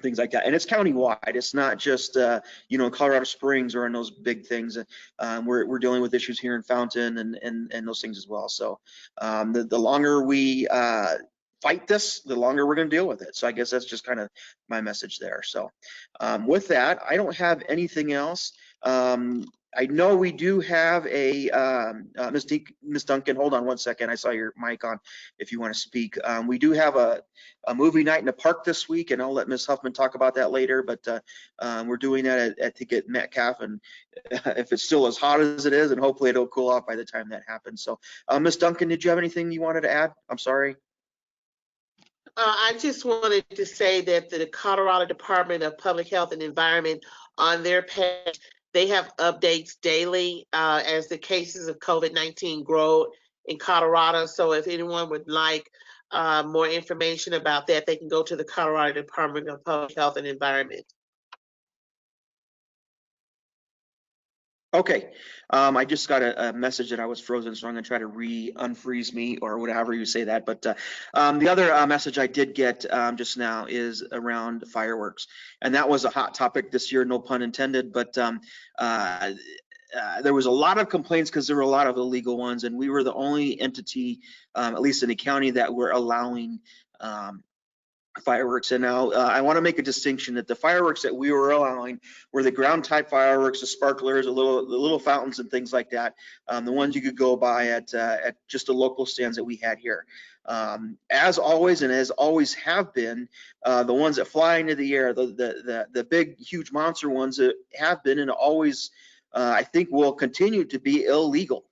things like that. And it's countywide. It's not just you know, Colorado Springs or in those big things. We're dealing with issues here in Fountain and those things as well. So the longer we fight this, the longer we're going to deal with it. So I guess that's just kind of my message there. So with that, I don't have anything else. I know we do have a Ms. Duncan, hold on one second. I saw your mic on if you want to speak. We do have a movie night in the park this week, and I'll let Ms. Huffman talk about that later, but we're doing that I think at Metcalf, and if it's still as hot as it is, and hopefully it'll cool off by the time that happens. So Ms. Duncan, did you have anything you wanted to add? I'm sorry. I just wanted to say that the Colorado Department of Public Health and Environment, on their page, they have updates daily as the cases of COVID-19 grow in Colorado. So if anyone would like more information about that, they can go to the Colorado Department of Public Health and Environment. Okay, I just got a message that I was frozen, so I'm gonna try to unfreeze me or whatever you say that. But the other message I did get just now is around fireworks, and that was a hot topic this year, no pun intended. But there was a lot of complaints because there were a lot of illegal ones, and we were the only entity, at least in the county, that were allowing fireworks. And now I want to make a distinction that the fireworks that we were allowing were the ground type fireworks, the sparklers, the little fountains and things like that, the ones you could go buy at just the local stands that we had here. As always, and as always have been, the ones that fly into the air, the big huge monster ones that have been and always I think will continue to be illegal.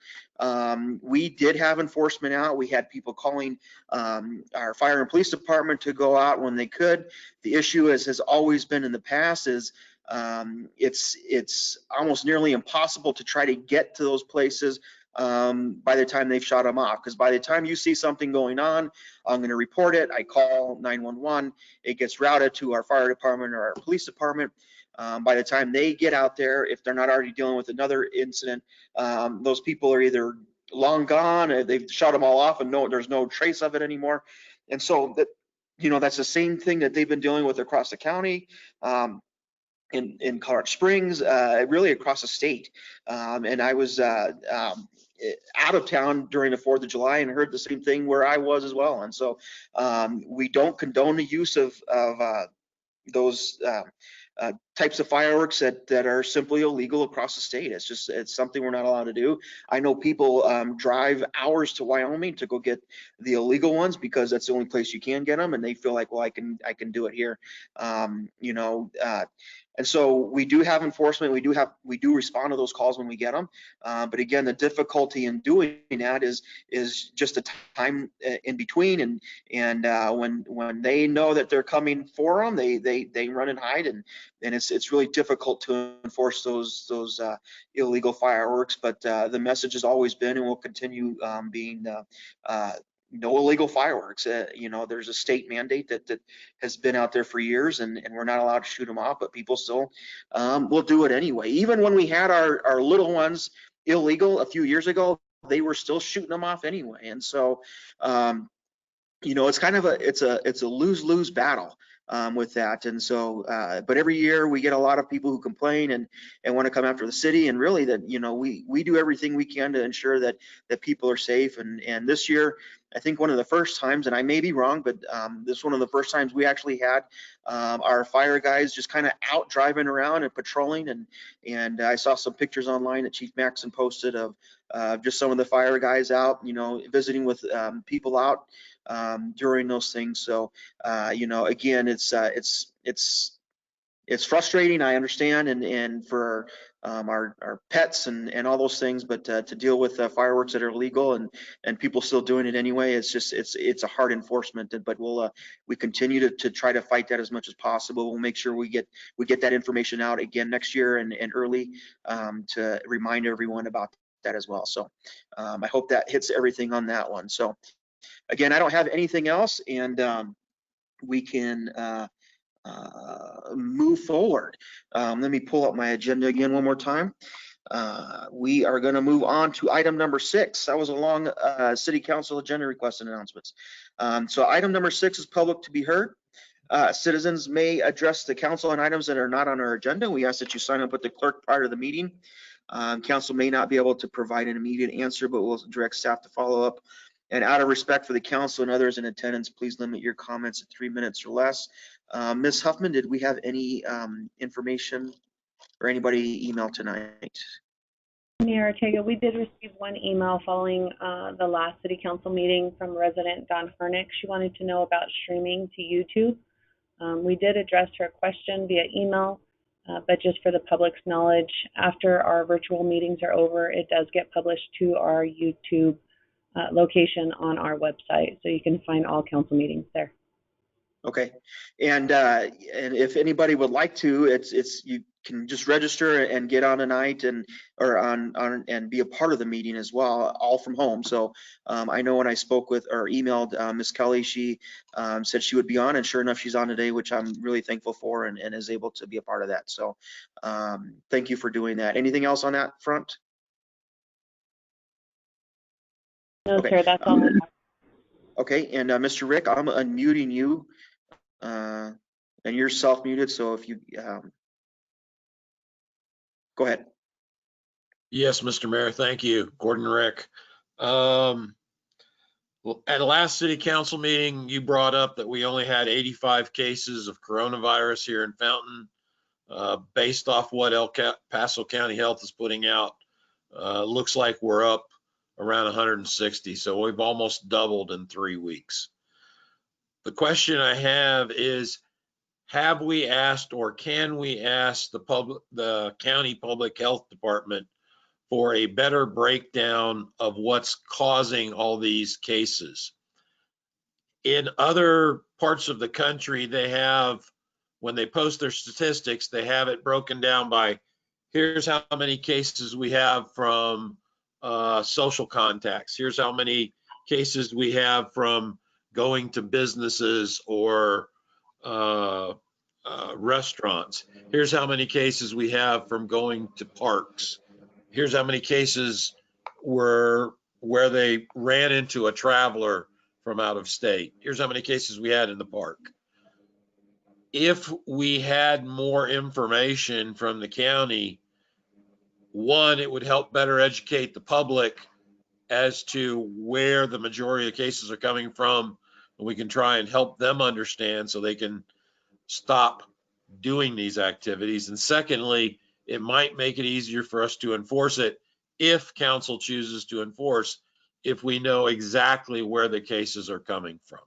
We did have enforcement out. We had people calling our fire and police department to go out when they could. The issue, as has always been in the past, is it's almost nearly impossible to try to get to those places by the time they've shot them off. Because by the time you see something going on, I'm going to report it. I call 911. It gets routed to our fire department or our police department. By the time they get out there, if they're not already dealing with another incident, those people are either long gone, or they've shot them all off, and there's no trace of it anymore. And so that, that's the same thing that they've been dealing with across the county, in Colorado Springs, really across the state. And I was out of town during the 4th of July and heard the same thing where I was as well. And so we don't condone the use of those types of fireworks that are simply illegal across the state. It's something we're not allowed to do. I know people drive hours to Wyoming to go get the illegal ones because that's the only place you can get them, and they feel like, well, I can do it here. And so we do have enforcement. We do respond to those calls when we get them. But again, the difficulty in doing that is just the time in between. And when they know that they're coming for them, they run and hide, and it's really difficult to enforce those illegal fireworks. But the message has always been and will continue being no illegal fireworks. There's a state mandate that has been out there for years, and we're not allowed to shoot them off, but people still will do it anyway. Even when we had our little ones illegal a few years ago, they were still shooting them off anyway. And so, it's kind of a lose-lose battle with that. And so, but every year we get a lot of people who complain and want to come after the city, and really that, we do everything we can to ensure that people are safe. And this year, I think one of the first times, and I may be wrong, but this is one of the first times we actually had our fire guys just kind of out driving around and patrolling. And I saw some pictures online that Chief Maxon posted of just some of the fire guys out, visiting with people out during those things. So, again, it's frustrating, I understand, and for our pets and all those things, but to deal with fireworks that are illegal and people still doing it anyway, it's a hard enforcement. But we continue to try to fight that as much as possible. We'll make sure we get that information out again next year and early to remind everyone about that as well. So I hope that hits everything on that one. So again, I don't have anything else, and we can move forward. Let me pull up my agenda again one more time. We are going to move on to item number 6. That was a long city council agenda request and announcements. So item number 6 is public to be heard. Citizens may address the council on items that are not on our agenda. We ask that you sign up with the clerk prior to the meeting. Council may not be able to provide an immediate answer, but we'll direct staff to follow up. And out of respect for the council and others in attendance, please limit your comments to 3 minutes or less. Ms. Huffman, did we have any information or anybody email tonight? Mayor Ortega, we did receive one email following the last city council meeting from resident Don Hernick. She wanted to know about streaming to YouTube. We did address her question via email, but just for the public's knowledge, after our virtual meetings are over, it does get published to our YouTube location on our website, so you can find all council meetings there. Okay, and if anybody would like to, it's you can just register and get on tonight and and be a part of the meeting as well, all from home. So I know when I spoke with or emailed Miss Kelly, she said she would be on, and sure enough, she's on today, which I'm really thankful for, and is able to be a part of that. So thank you for doing that. Anything else on that front? No, Okay. sir, that's all I have. Okay, and Mr. Rick, I'm unmuting you, and you're self-muted, so if you go ahead. Yes, Mr. Mayor, thank you. Gordon Rick. Well, at the last city council meeting, you brought up that we only had 85 cases of coronavirus here in Fountain. Based off what El Paso County Health is putting out, looks like we're up around 160. So we've almost doubled in 3 weeks. The question I have is, have we asked or can we ask the county public health department for a better breakdown of what's causing all these cases? In other parts of the country, they have, when they post their statistics, they have it broken down by, here's how many cases we have from social contacts. Here's how many cases we have from going to businesses or restaurants. Here's how many cases we have from going to parks. Here's how many cases were where they ran into a traveler from out of state. Here's how many cases we had in the park. If we had more information from the county, one, it would help better educate the public as to where the majority of cases are coming from, and we can try and help them understand so they can stop doing these activities. And secondly, it might make it easier for us to enforce it if council chooses to enforce, if we know exactly where the cases are coming from.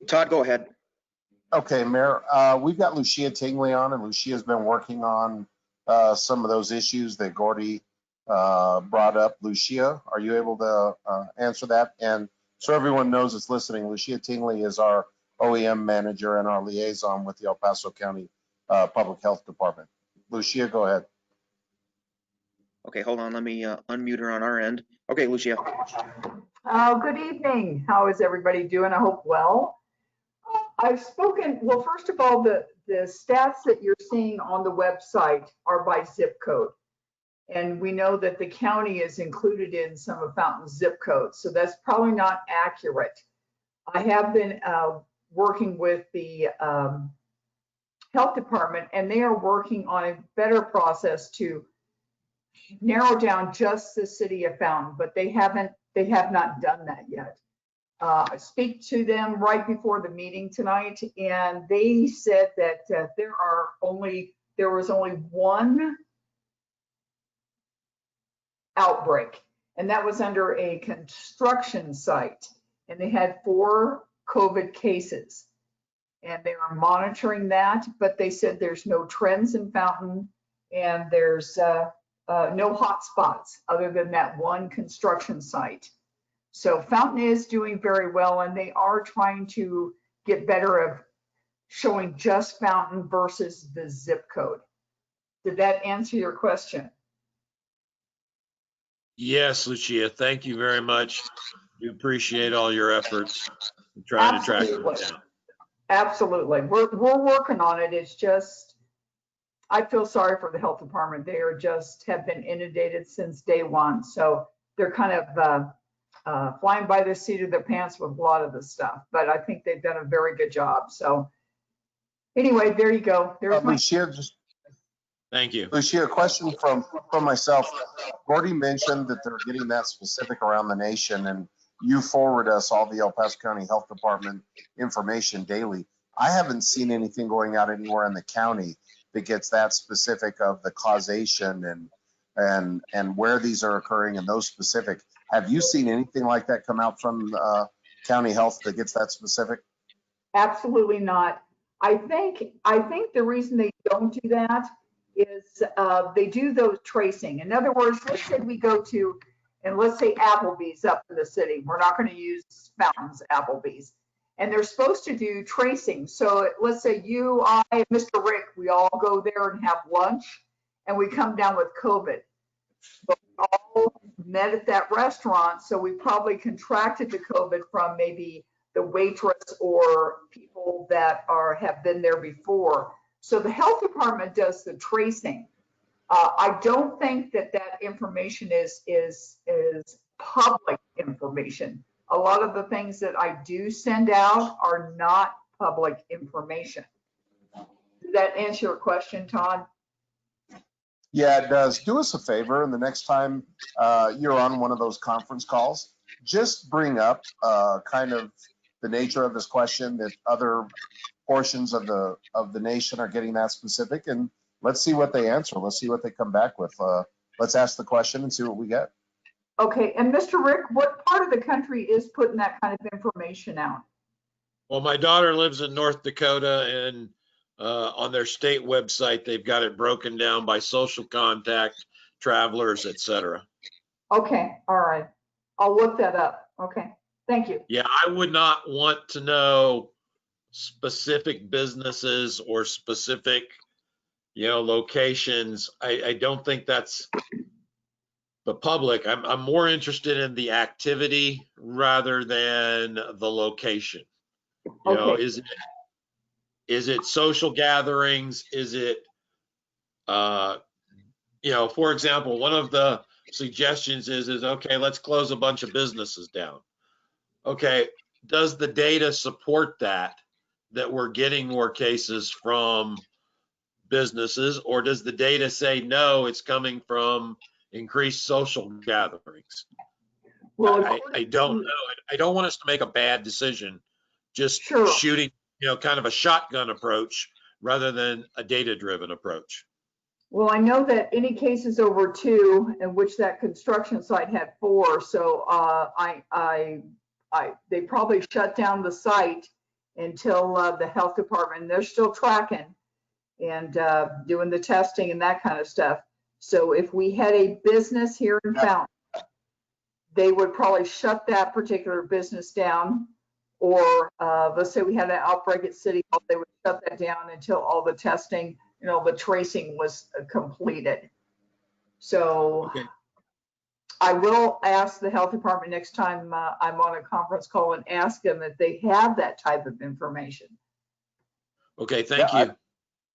Todd, go ahead. Okay, Mayor, we've got Lucia Tingley on, and Lucia's been working on some of those issues that Gordy brought up. Lucia, are you able to answer that? And so everyone knows that's listening, Lucia Tingley is our OEM manager and our liaison with the El Paso County Public Health Department. Lucia, go ahead. Okay, hold on, let me unmute her on our end. Okay, Lucia. Good evening. How is everybody doing? I hope well. I've spoken, well, first of all, the stats that you're seeing on the website are by zip code. And we know that the county is included in some of Fountain's zip codes, so that's probably not accurate. I have been working with the health department, and they are working on a better process to narrow down just the city of Fountain, but they have not done that yet. I speak to them right before the meeting tonight, and they said that there was only one outbreak, and that was under a construction site, and they had 4 COVID cases, and they are monitoring that, but they said there's no trends in Fountain, and there's no hot spots other than that one construction site. So Fountain is doing very well, and they are trying to get better of showing just Fountain versus the zip code. Did that answer your question? Yes, Lucia, thank you very much. We appreciate all your efforts in trying to track it down. Absolutely. We're working on it. It's just, I feel sorry for the health department. They are just have been inundated since day one. So they're kind of flying by the seat of their pants with a lot of the stuff, but I think they've done a very good job. So anyway, there you go. There's my Lucia, Thank you. Lucia, a question from myself. Gordy mentioned that they're getting that specific around the nation, and you forward us all the El Paso County Health Department information daily. I haven't seen anything going out anywhere in the county that gets that specific of the causation and where these are occurring and those specific. Have you seen anything like that come out from county health that gets that specific? Absolutely not. I think the reason they don't do that is they do those tracing. In other words, let's say we go to and let's say Applebee's up in the city. We're not going to use Fountains, Applebee's. And they're supposed to do tracing. So let's say you, I, Mr. Rick, we all go there and have lunch, and we come down with COVID. But we all met at that restaurant, so we probably contracted the COVID from maybe the waitress or people that have been there before. So the health department does the tracing. I don't think that information is public information. A lot of the things that I do send out are not public information. Does that answer your question, Todd? Yeah, it does. Do us a favor, and the next time you're on one of those conference calls, just bring up kind of the nature of this question, that other portions of the nation are getting that specific, and let's see what they answer. Let's see what they come back with. Let's ask the question and see what we get. Okay, and Mr. Rick, what part of the country is putting that kind of information out? Well, my daughter lives in North Dakota, and on their state website, they've got it broken down by social contact, travelers, etc. Okay, all right. I'll look that up. Okay, thank you. Yeah, I would not want to know specific businesses or specific, locations. I don't think that's the public. I'm more interested in the activity rather than the location. Okay. Is it social gatherings? Is it, for example, one of the suggestions is okay, let's close a bunch of businesses down. Okay, does the data support that we're getting more cases from businesses, or does the data say no, it's coming from increased social gatherings? Well, I don't know. I don't want us to make a bad decision just shooting, kind of a shotgun approach rather than a data-driven approach. Well, I know that any cases over 2, in which that construction site had 4, so they probably shut down the site until the health department, they're still tracking and doing the testing and that kind of stuff. So if we had a business here in Fountain, they would probably shut that particular business down. Or let's say we had an outbreak at City Hall, they would shut that down until all the testing, the tracing was completed. So okay. I will ask the health department next time I'm on a conference call and ask them if they have that type of information. Okay, thank you.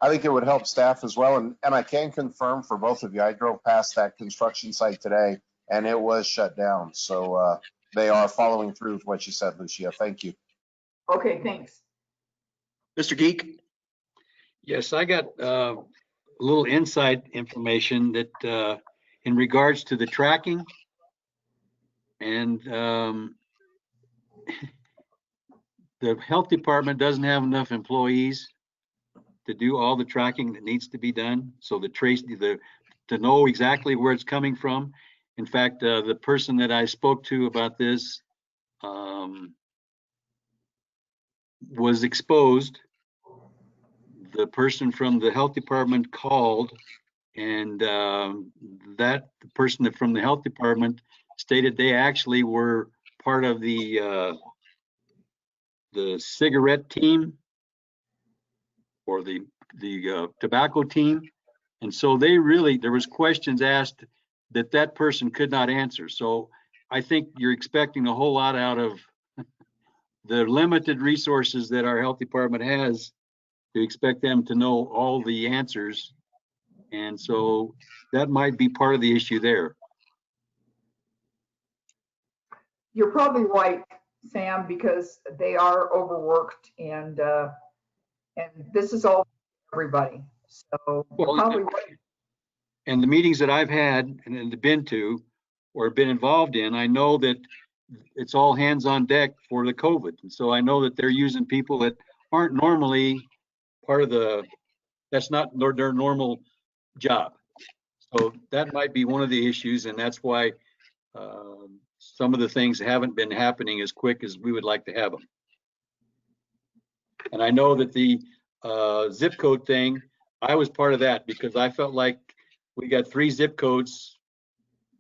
I think it would help staff as well. And I can confirm for both of you, I drove past that construction site today and it was shut down. So they are following through with what you said, Lucia. Thank you. Okay, thanks. Mr. Geek? Yes, I got a little inside information that in regards to the tracking, and the health department doesn't have enough employees to do all the tracking that needs to be done. So to know exactly where it's coming from. In fact, the person that I spoke to about this was exposed. The person from the health department called, and the person from the health department stated they actually were part of the cigarette team or the tobacco team. And so there was questions asked that person could not answer. So I think you're expecting a whole lot out of the limited resources that our health department has, to expect them to know all the answers. And so that might be part of the issue there. You're probably right, Sam, because they are overworked, and this is all everybody. So well, probably right. And the meetings that I've had and been to or been involved in, I know that it's all hands on deck for the COVID. And so I know that they're using people that aren't normally part of that's not their normal job. So that might be one of the issues, and that's why some of the things haven't been happening as quick as we would like to have them. And I know that the zip code thing, I was part of that because I felt like we got 3 zip codes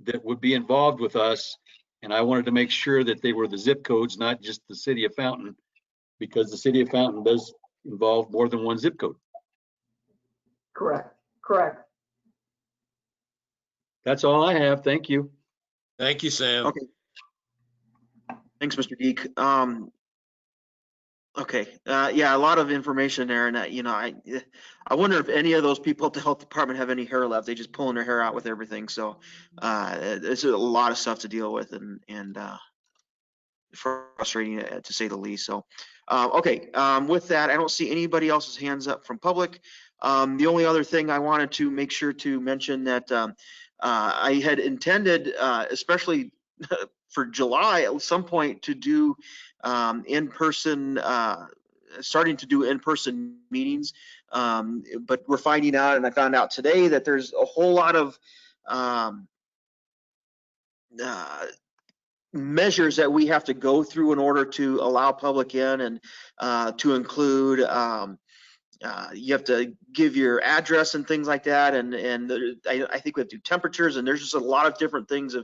that would be involved with us. And I wanted to make sure that they were the zip codes, not just the city of Fountain, because the city of Fountain does involve more than one zip code. Correct, correct. That's all I have. Thank you. Thank you, Sam. Okay. Thanks, Mr. Geek. Okay, yeah, a lot of information there, and you know, I wonder if any of those people at the health department have any hair left. They just pulling their hair out with everything. So it's a lot of stuff to deal with, and frustrating to say the least. So okay, with that, I don't see anybody else's hands up from public. The only other thing I wanted to make sure to mention that I had intended, especially for July at some point, to do in-person, starting to do in-person meetings, but we're finding out, and I found out today, that there's a whole lot of measures that we have to go through in order to allow public in, and to include you have to give your address and things like that, and I think we have to do temperatures, and there's just a lot of different things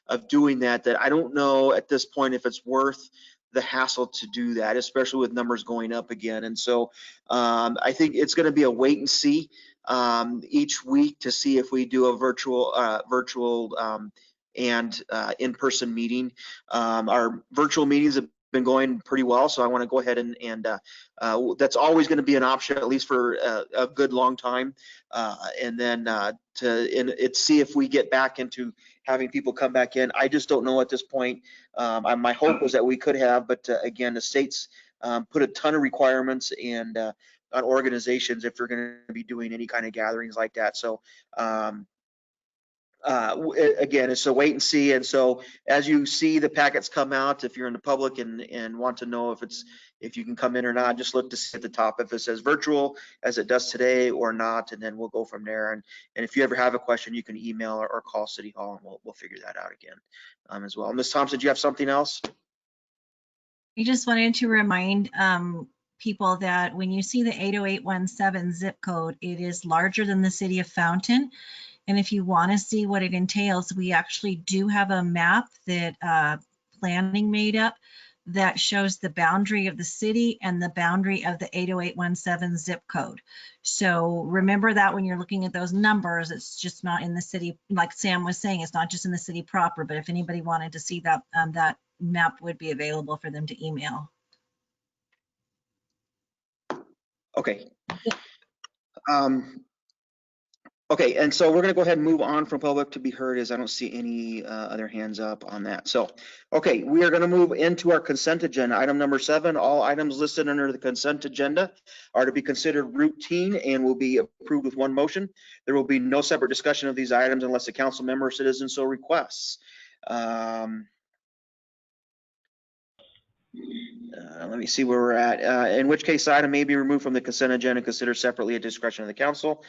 of doing that I don't know at this point if it's worth the hassle to do that, especially with numbers going up again. And so I think it's going to be a wait and see each week to see if we do a virtual and in-person meeting. Our virtual meetings have been going pretty well, so I want to go ahead and that's always going to be an option, at least for a good long time, and then see if we get back into having people come back in. I just don't know at this point. My hope was that we could have, but again, the states put a ton of requirements and on organizations if they're going to be doing any kind of gatherings like that. So again, it's a wait and see. And so as you see the packets come out, if you're in the public and want to know if you can come in or not, just look to see at the top if it says virtual as it does today or not, and then we'll go from there. And if you ever have a question, you can email or call City Hall, and we'll figure that out again as well. Ms. Thompson, do you have something else? I just wanted to remind people that when you see the 80817 zip code, it is larger than the city of Fountain. And if you want to see what it entails, we actually do have a map that planning made up that shows the boundary of the city and the boundary of the 80817 zip code. So remember that when you're looking at those numbers, it's just not in the city, like Sam was saying, it's not just in the city proper, but if anybody wanted to see that, that map would be available for them to email. Okay. Okay, and so we're going to go ahead and move on from public to be heard, as I don't see any other hands up on that. So, okay, we are going to move into our consent agenda. Item number 7, all items listed under the consent agenda are to be considered routine and will be approved with one motion. There will be no separate discussion of these items unless a council member or citizen so requests. Let me see where we're at. In which case, the item may be removed from the consent agenda and considered separately at discretion of the council.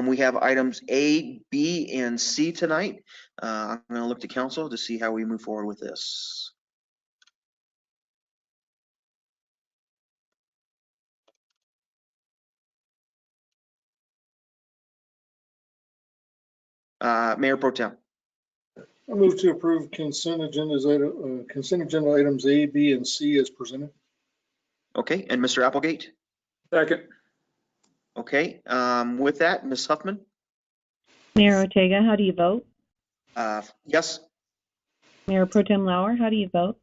We have items A, B, and C tonight. I'm going to look to council to see how we move forward with this. Mayor Pro Tem. I move to approve consent agenda items A, B, and C as presented. Okay, and Mr. Applegate? Second. Okay, with that, Ms. Huffman? Mayor Ortega, how do you vote? Yes. Mayor Pro Tem Lauer, how do you vote?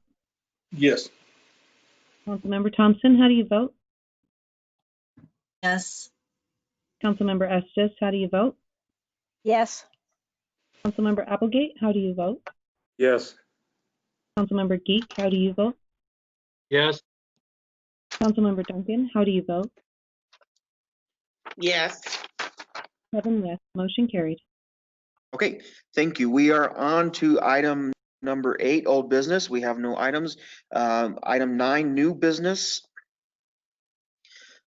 Yes. Councilmember Thompson, how do you vote? Yes. Councilmember Estes, how do you vote? Yes. Councilmember Applegate, how do you vote? Yes. Councilmember Geek, how do you vote? Yes. Councilmember Duncan, how do you vote? Yes. 7 yes, motion carried. Okay, thank you. We are on to item number 8, old business. We have no items. Item 9, new business.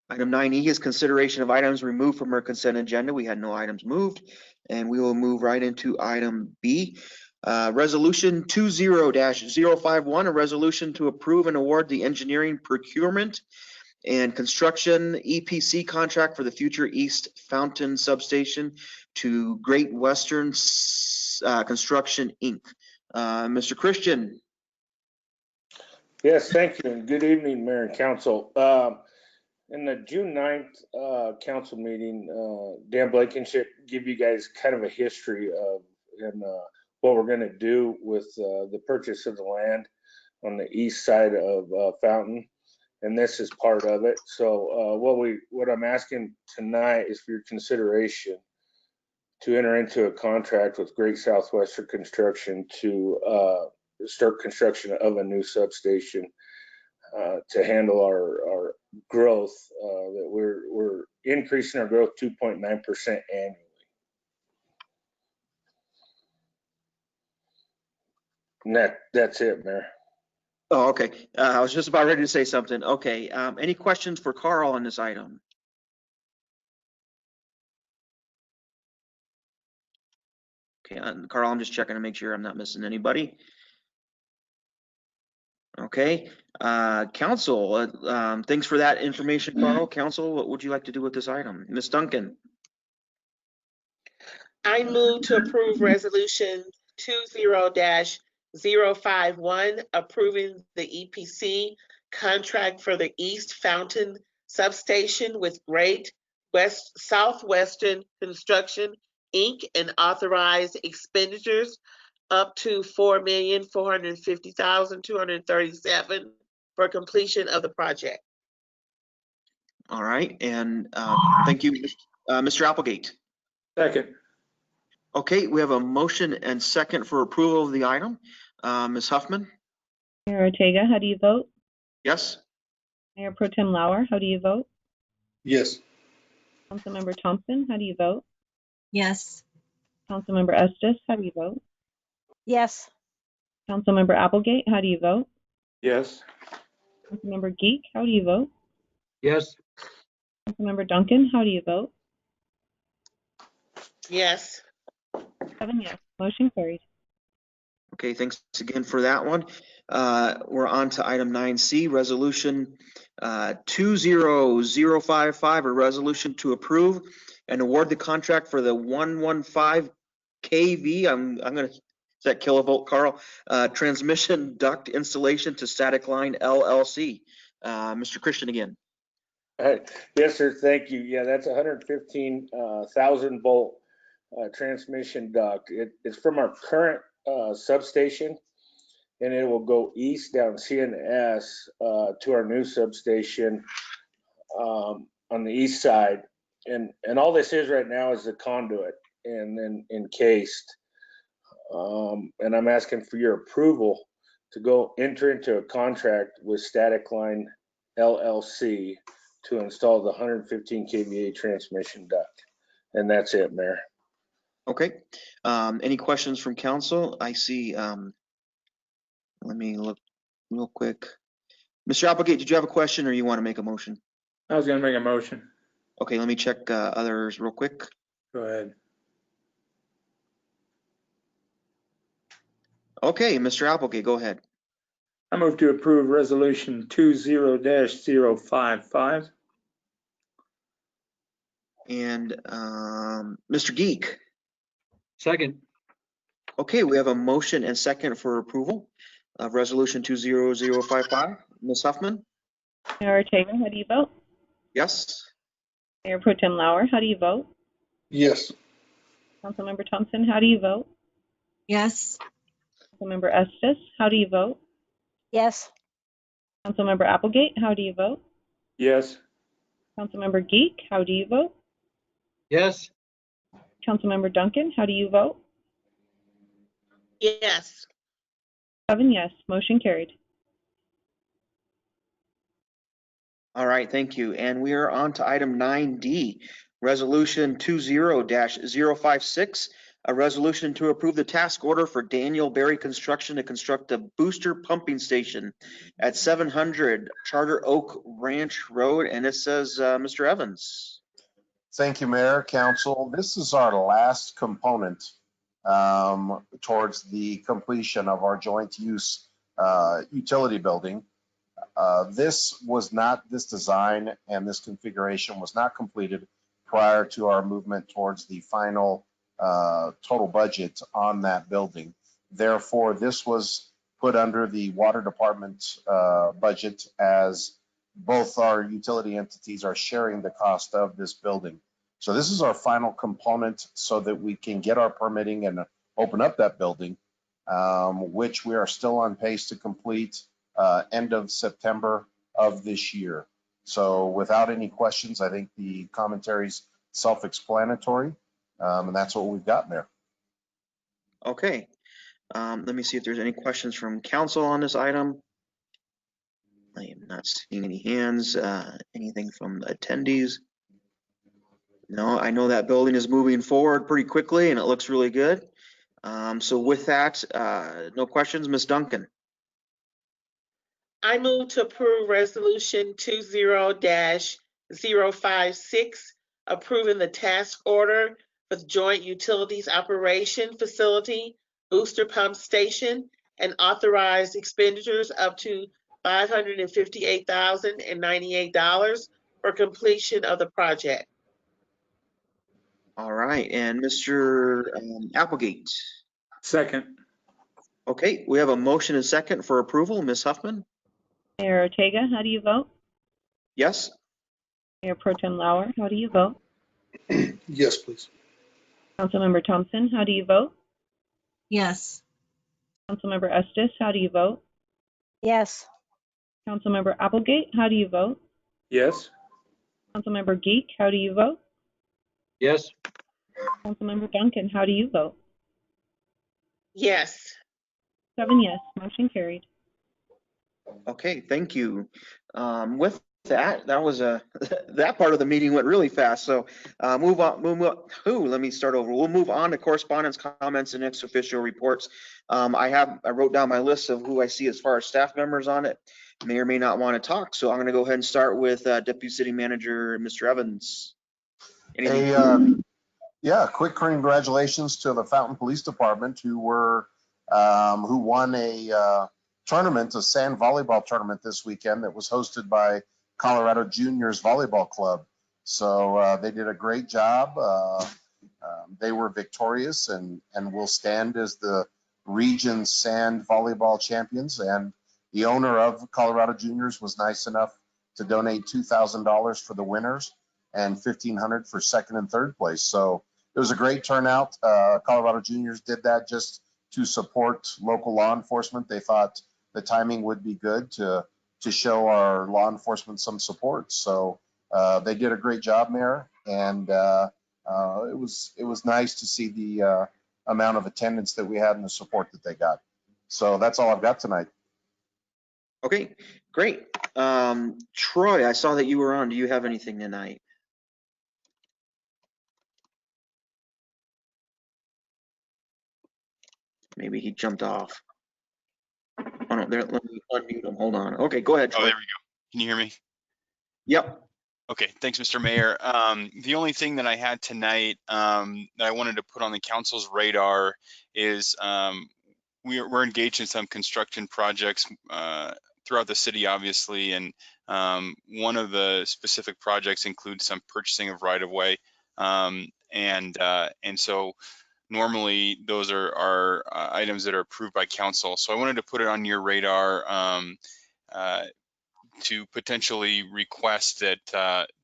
Item 9E is consideration of items removed from our consent agenda. We had no items moved, and we will move right into item B. Resolution 20-051, a resolution to approve and award the engineering, procurement, and construction EPC contract for the future East Fountain Substation to Great Western Construction, Inc. Mr. Christian. Yes, thank you, and good evening, Mayor and Council. In the June 9th council meeting, Dan Blankenship give you guys kind of a history of what we're going to do with the purchase of the land on the east side of Fountain, and this is part of it. So what I'm asking tonight is for your consideration to enter into a contract with Great Southwestern Construction to start construction of a new substation to handle our growth. That we're increasing our growth 2.9% annually. And that's it, Mayor. Oh, okay. I was just about ready to say something. Okay. Any questions for Carl on this item? Okay, Carl, I'm just checking to make sure I'm not missing anybody. Okay, Council, thanks for that information, Carl. Council, what would you like to do with this item? Ms. Duncan? I move to approve resolution 20-051, approving the EPC contract for the East Fountain Substation with Great Southwestern Construction, Inc., and authorize expenditures up to $4,450,237 for completion of the project. All right, and thank you, Mr. Applegate. Second. Okay, we have a motion and second for approval of the item. Ms. Huffman? Mayor Ortega, how do you vote? Yes? Mayor Pro Tem Lauer, how do you vote? Yes. Councilmember Thompson, how do you vote? Yes. Councilmember Estes, how do you vote? Yes. Councilmember Applegate, how do you vote? Yes. Councilmember Geek, how do you vote? Yes. Councilmember Duncan, how do you vote? Yes. 7 yes, motion carried. Okay, thanks again for that one. We're on to item 9C, resolution 20055, a resolution to approve and award the contract for the 115 kV, I'm gonna, is that kilovolt, Carl? Transmission duct installation to Static Line LLC. Mr. Christian again. Yes, sir. Thank you. Yeah, that's 115,000 volt transmission duct. It's from our current substation, and it will go east down CNS to our new substation on the east side. And all this is right now is the conduit and then encased. And I'm asking for your approval to go enter into a contract with Static Line LLC to install the 115 kVA transmission duct. And that's it, Mayor. Okay. Any questions from council? I see, let me look real quick. Mr. Applegate, did you have a question or you want to make a motion? I was going to make a motion. Okay, let me check others real quick. Go ahead. Okay, Mr. Applegate, go ahead. I move to approve resolution 20-055. And Mr. Geek. Second. Okay, we have a motion and second for approval of resolution 20055. Ms. Huffman? Mayor Ortega, how do you vote? Yes? Mayor Pro Tem Lauer, how do you vote? Yes. Councilmember Thompson, how do you vote? Yes. Councilmember Estes, how do you vote? Yes. Councilmember Applegate, how do you vote? Yes. Councilmember Geek, how do you vote? Yes. Councilmember Duncan, how do you vote? Yes. 7 yes, motion carried. All right, thank you. And we are on to item 9D, resolution 20-056, a resolution to approve the task order for Daniel Berry Construction to construct a booster pumping station at 700 Charter Oak Ranch Road. And it says, Mr. Evans. Thank you, Mayor, Council. This is our last component towards the completion of our joint use utility building. This design and this configuration was not completed prior to our movement towards the final total budget on that building. Therefore, this was put under the water department budget, as both our utility entities are sharing the cost of this building. So this is our final component so that we can get our permitting and open up that building, which we are still on pace to complete end of September of this year. So without any questions, I think the commentary is self-explanatory, and that's what we've got there. Okay. Let me see if there's any questions from council on this item. I am not seeing any hands. Anything from the attendees? No, I know that building is moving forward pretty quickly and it looks really good. So with that, no questions, Ms. Duncan. I move to approve resolution 20-056, approving the task order for the Joint Utilities Operation Facility Booster Pump Station and authorize expenditures up to $558,098 for completion of the project. All right, and Mr. Applegate. Second. Okay, we have a motion and second for approval. Ms. Huffman? Mayor Ortega, how do you vote? Yes? Mayor Pro Tem Lauer, how do you vote? Yes, please. Councilmember Thompson, how do you vote? Yes. Councilmember Estes, how do you vote? Yes. Councilmember Applegate, how do you vote? Yes. Councilmember Geek, how do you vote? Yes. Councilmember Duncan, how do you vote? Yes. 7 yes, motion carried. Okay, thank you. With that, that was that part of the meeting went really fast. So move on. Let me start over. We'll move on to correspondence, comments, and ex officio reports. I wrote down my list of who I see as far as staff members on it. May or may not want to talk. So I'm going to go ahead and start with Deputy City Manager, Mr. Evans. Anything? Yeah, quick congratulations to the Fountain Police Department who won a tournament, a sand volleyball tournament this weekend that was hosted by Colorado Juniors Volleyball Club. So they did a great job. They were victorious and will stand as the region sand volleyball champions. And the owner of Colorado Juniors was nice enough to donate $2,000 for the winners and $1,500 for second and third place. So it was a great turnout. Colorado Juniors did that just to support local law enforcement. They thought the timing would be good to show our law enforcement some support. So they did a great job, Mayor, and it was nice to see the amount of attendance that we had and the support that they got. So that's all I've got tonight. Okay, great. Troy, I saw that you were on. Do you have anything tonight? Maybe he jumped off. Oh no, there, let me unmute him. Hold on. Okay, go ahead, Troy. Oh, there we go. Can you hear me? Yep. Okay, thanks, Mr. Mayor. The only thing that I had tonight that I wanted to put on the council's radar is we're engaged in some construction projects throughout the city, obviously, and one of the specific projects includes some purchasing of right-of-way, and so normally those are items that are approved by council. So I wanted to put it on your radar to potentially request that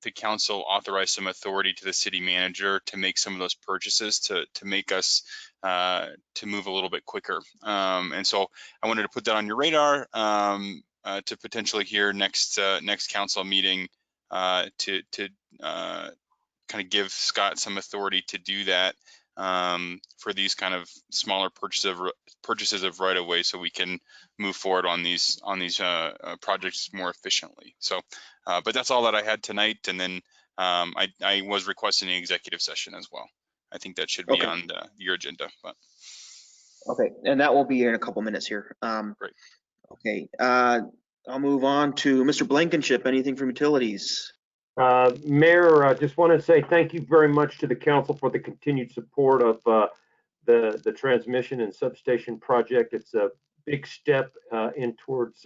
the council authorize some authority to the city manager to make some of those purchases to make us to move a little bit quicker. And so I wanted to put that on your radar to potentially hear next council meeting to kind of give Scott some authority to do that for these kind of smaller purchases of right of way, so we can move forward on these projects more efficiently. So, but that's all that I had tonight. And then I was requesting an executive session as well. I think that should be on your agenda. But okay, and that will be in a couple minutes here. Great. Okay, I'll move on to Mr. Blankenship. Anything from utilities? Mayor, I just want to say thank you very much to the council for the continued support of the transmission and substation project. It's a big step in towards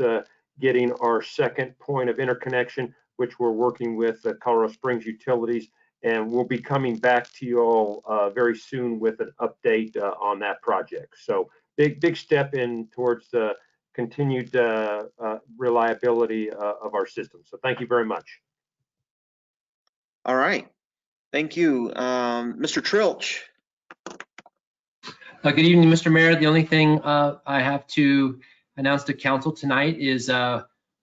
getting our second point of interconnection, which we're working with Colorado Springs Utilities and we'll be coming back to you all very soon with an update on that project. So big step in towards the continued reliability of our system. So thank you very much. All right. Thank you. Mr. Trilch. Good evening, Mr. Mayor. The only thing I have to announce to council tonight is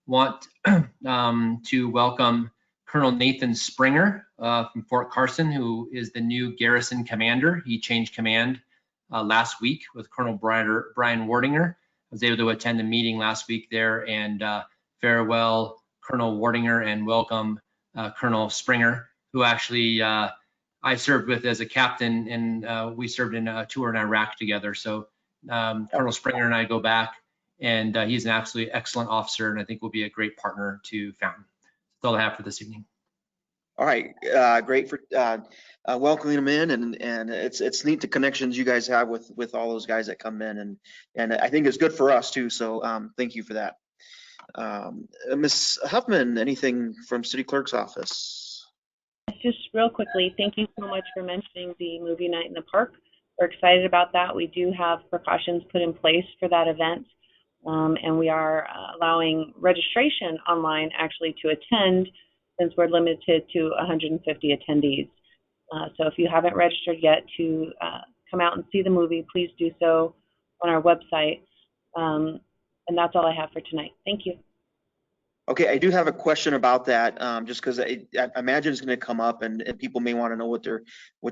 want to welcome Colonel Nathan Springer from Fort Carson, who is the new garrison commander. He changed command last week with Colonel Brian Wardinger. I was able to attend a meeting last week there and farewell Colonel Wardinger and welcome Colonel Springer, who actually I served with as a captain, and we served in a tour in Iraq together. So Colonel Springer and I go back, and he's an absolutely excellent officer, and I think will be a great partner to Fountain. That's all I have for this evening. All right, great for welcoming them in, and it's neat the connections you guys have with all those guys that come in, and I think it's good for us too. So thank you for that. Ms. Huffman, anything from City Clerk's office? Just real quickly, thank you so much for mentioning the movie night in the park. We're excited about that. We do have precautions put in place for that event, and we are allowing registration online actually to attend, since we're limited to 150 attendees. So if you haven't registered yet to come out and see the movie, please do so on our website. And that's all I have for tonight. Thank you. Okay, I do have a question about that, just because I imagine it's going to come up, and people may want to know what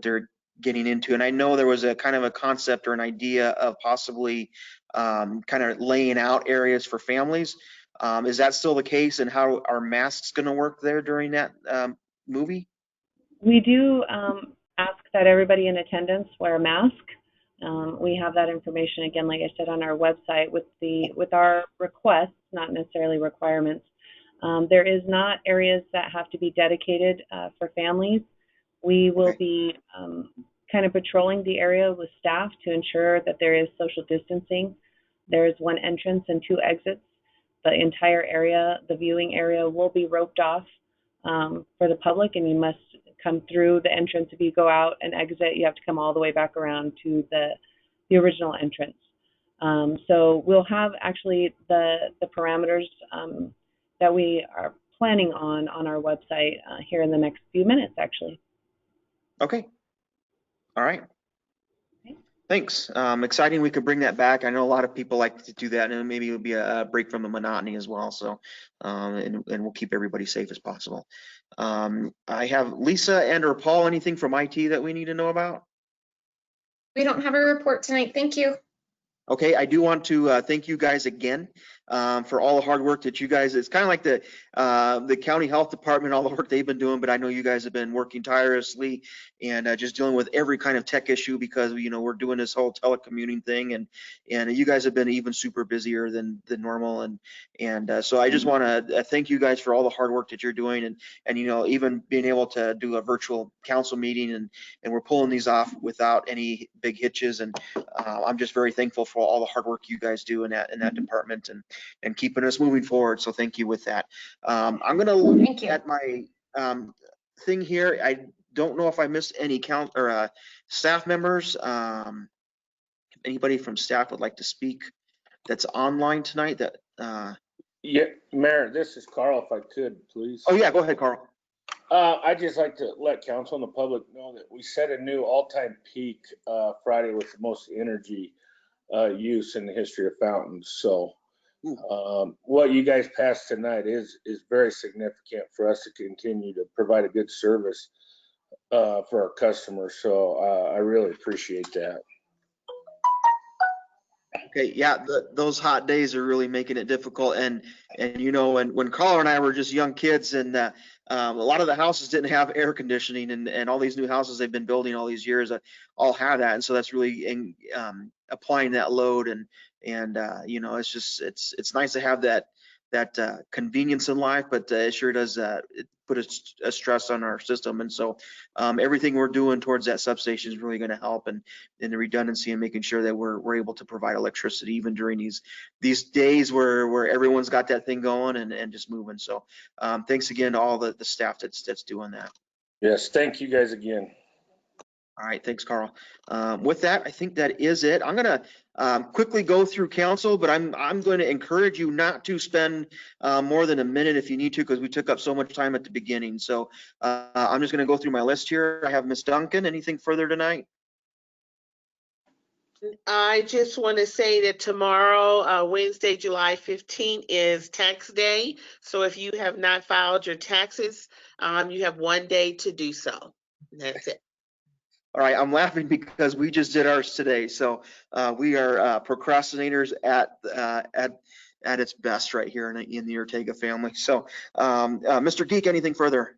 they're getting into. And I know there was a kind of a concept or an idea of possibly kind of laying out areas for families. Is that still the case? And how are masks going to work there during that movie? We do ask that everybody in attendance wear a mask. We have that information, again, like I said, on our website with our requests, not necessarily requirements. There is not areas that have to be dedicated for families. We will be kind of patrolling the area with staff to ensure that there is social distancing. There is one entrance and two exits. The entire area, the viewing area, will be roped off for the public, and you must come through the entrance. If you go out and exit, you have to come all the way back around to the original entrance. So we'll have actually the parameters that we are planning on our website here in the next few minutes, actually. Okay. All right. Thanks. Exciting we could bring that back. I know a lot of people like to do that, and maybe it'll be a break from the monotony as well. So, and we'll keep everybody safe as possible. I have Lisa and or Paul, anything from IT that we need to know about? We don't have a report tonight. Thank you. Okay, I do want to thank you guys again for all the hard work that you guys, it's kind of like the county health department, all the work they've been doing, but I know you guys have been working tirelessly and just dealing with every kind of tech issue because, you know, we're doing this whole telecommuting thing, and you guys have been even super busier than normal. And so I just want to thank you guys for all the hard work that you're doing, and you know, even being able to do a virtual council meeting, and we're pulling these off without any big hitches. And I'm just very thankful for all the hard work you guys do in that department and keeping us moving forward. So thank you with that. I'm going to look at my thing here. I don't know if I missed any staff members. If anybody from staff would like to speak that's online tonight, that Yeah, Mayor, this is Carl, if I could, please. Oh yeah, go ahead, Carl. I'd just like to let council and the public know that we set a new all-time peak Friday with the most energy use in the history of Fountains. So what you guys passed tonight is very significant for us to continue to provide a good service for our customers. So I really appreciate that. Okay, yeah, those hot days are really making it difficult, and you know, when Carl and I were just young kids, and a lot of the houses didn't have air conditioning, and all these new houses they've been building all these years all have that, and so that's really applying that load, and you know, it's just it's nice to have that convenience in life, but it sure does put a stress on our system. And so everything we're doing towards that substation is really going to help, and in the redundancy and making sure that we're able to provide electricity even during these days where everyone's got that thing going and just moving. So thanks again to all the staff that's doing that. Yes, thank you guys again. All right, thanks, Carl. With that, I think that is it. I'm gonna quickly go through council, but I'm going to encourage you not to spend more than a minute if you need to, because we took up so much time at the beginning. So I'm just gonna go through my list here. I have Ms. Duncan. Anything further tonight? I just want to say that tomorrow, Wednesday, July 15th, is tax day. So if you have not filed your taxes, you have 1 day to do so. That's it. All right, I'm laughing because we just did ours today. So we are procrastinators at its best right here in the Ortega family. So Mr. Geek, anything further?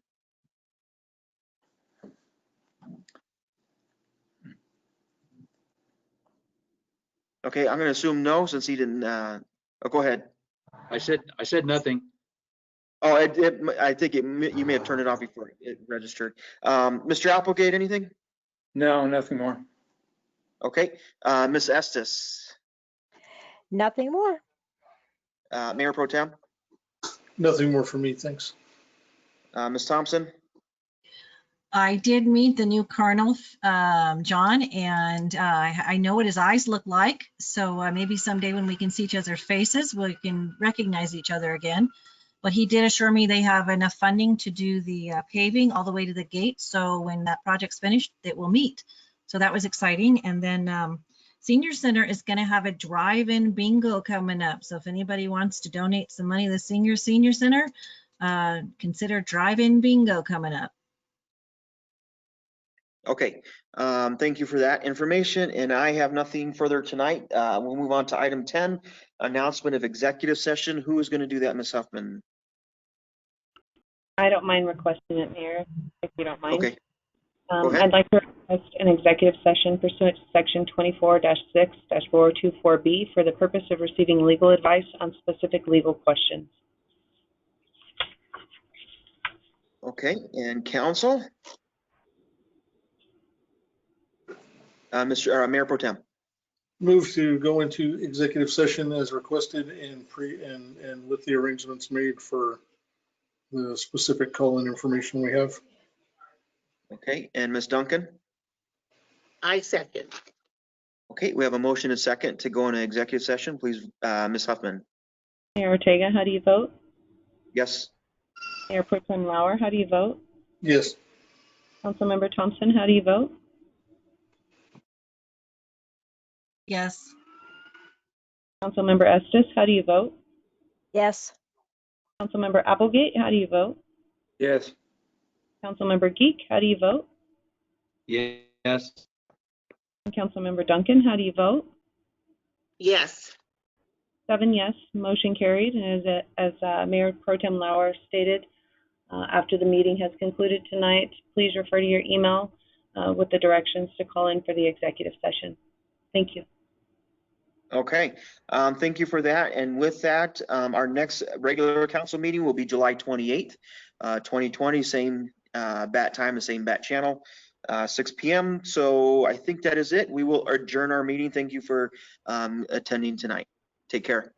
Okay, I'm going to assume no, since he didn't. Oh, go ahead. I said nothing. Oh, I think you may have turned it off before it registered. Mr. Applegate, anything? No, nothing more. Okay, Ms. Estes, Nothing more. Mayor Pro Tem, Nothing more for me, thanks. Ms. Thompson. I did meet the new Colonel, John, and I know what his eyes look like. So maybe someday when we can see each other's faces, we can recognize each other again. But he did assure me they have enough funding to do the paving all the way to the gate. So when that project's finished, it will meet. So that was exciting. And then Senior Center is going to have a drive-in bingo coming up. So if anybody wants to donate some money to the Senior Center, consider drive-in bingo coming up. Okay, thank you for that information, and I have nothing further tonight. We'll move on to item 10, announcement of executive session. Who is going to do that, Ms. Huffman? I don't mind requesting it, Mayor, if you don't mind. Okay, go ahead. I'd like to request an executive session pursuant to section 24-6-4024B for the purpose of receiving legal advice on specific legal questions. Okay, and council? Mayor Pro Tem. Move to go into executive session as requested and with the arrangements made for the specific call-in information we have. Okay, and Ms. Duncan? I second. Okay, we have a motion and second to go into executive session. Please, Ms. Huffman. Mayor Ortega, how do you vote? Yes. Mayor Pro Tem Lauer, how do you vote? Yes. Councilmember Thompson, how do you vote? Yes. Councilmember Estes, how do you vote? Yes. Councilmember Applegate, how do you vote? Yes. Councilmember Geek, how do you vote? Yes. And Councilmember Duncan, how do you vote? Yes. 7 yes, motion carried. And as Mayor Pro Tem Lauer stated, after the meeting has concluded tonight, please refer to your email with the directions to call in for the executive session. Thank you. Okay, thank you for that. And with that, our next regular council meeting will be July 28th, 2020, same bat time, the same bat channel, 6 p.m. So I think that is it. We will adjourn our meeting. Thank you for attending tonight. Take care.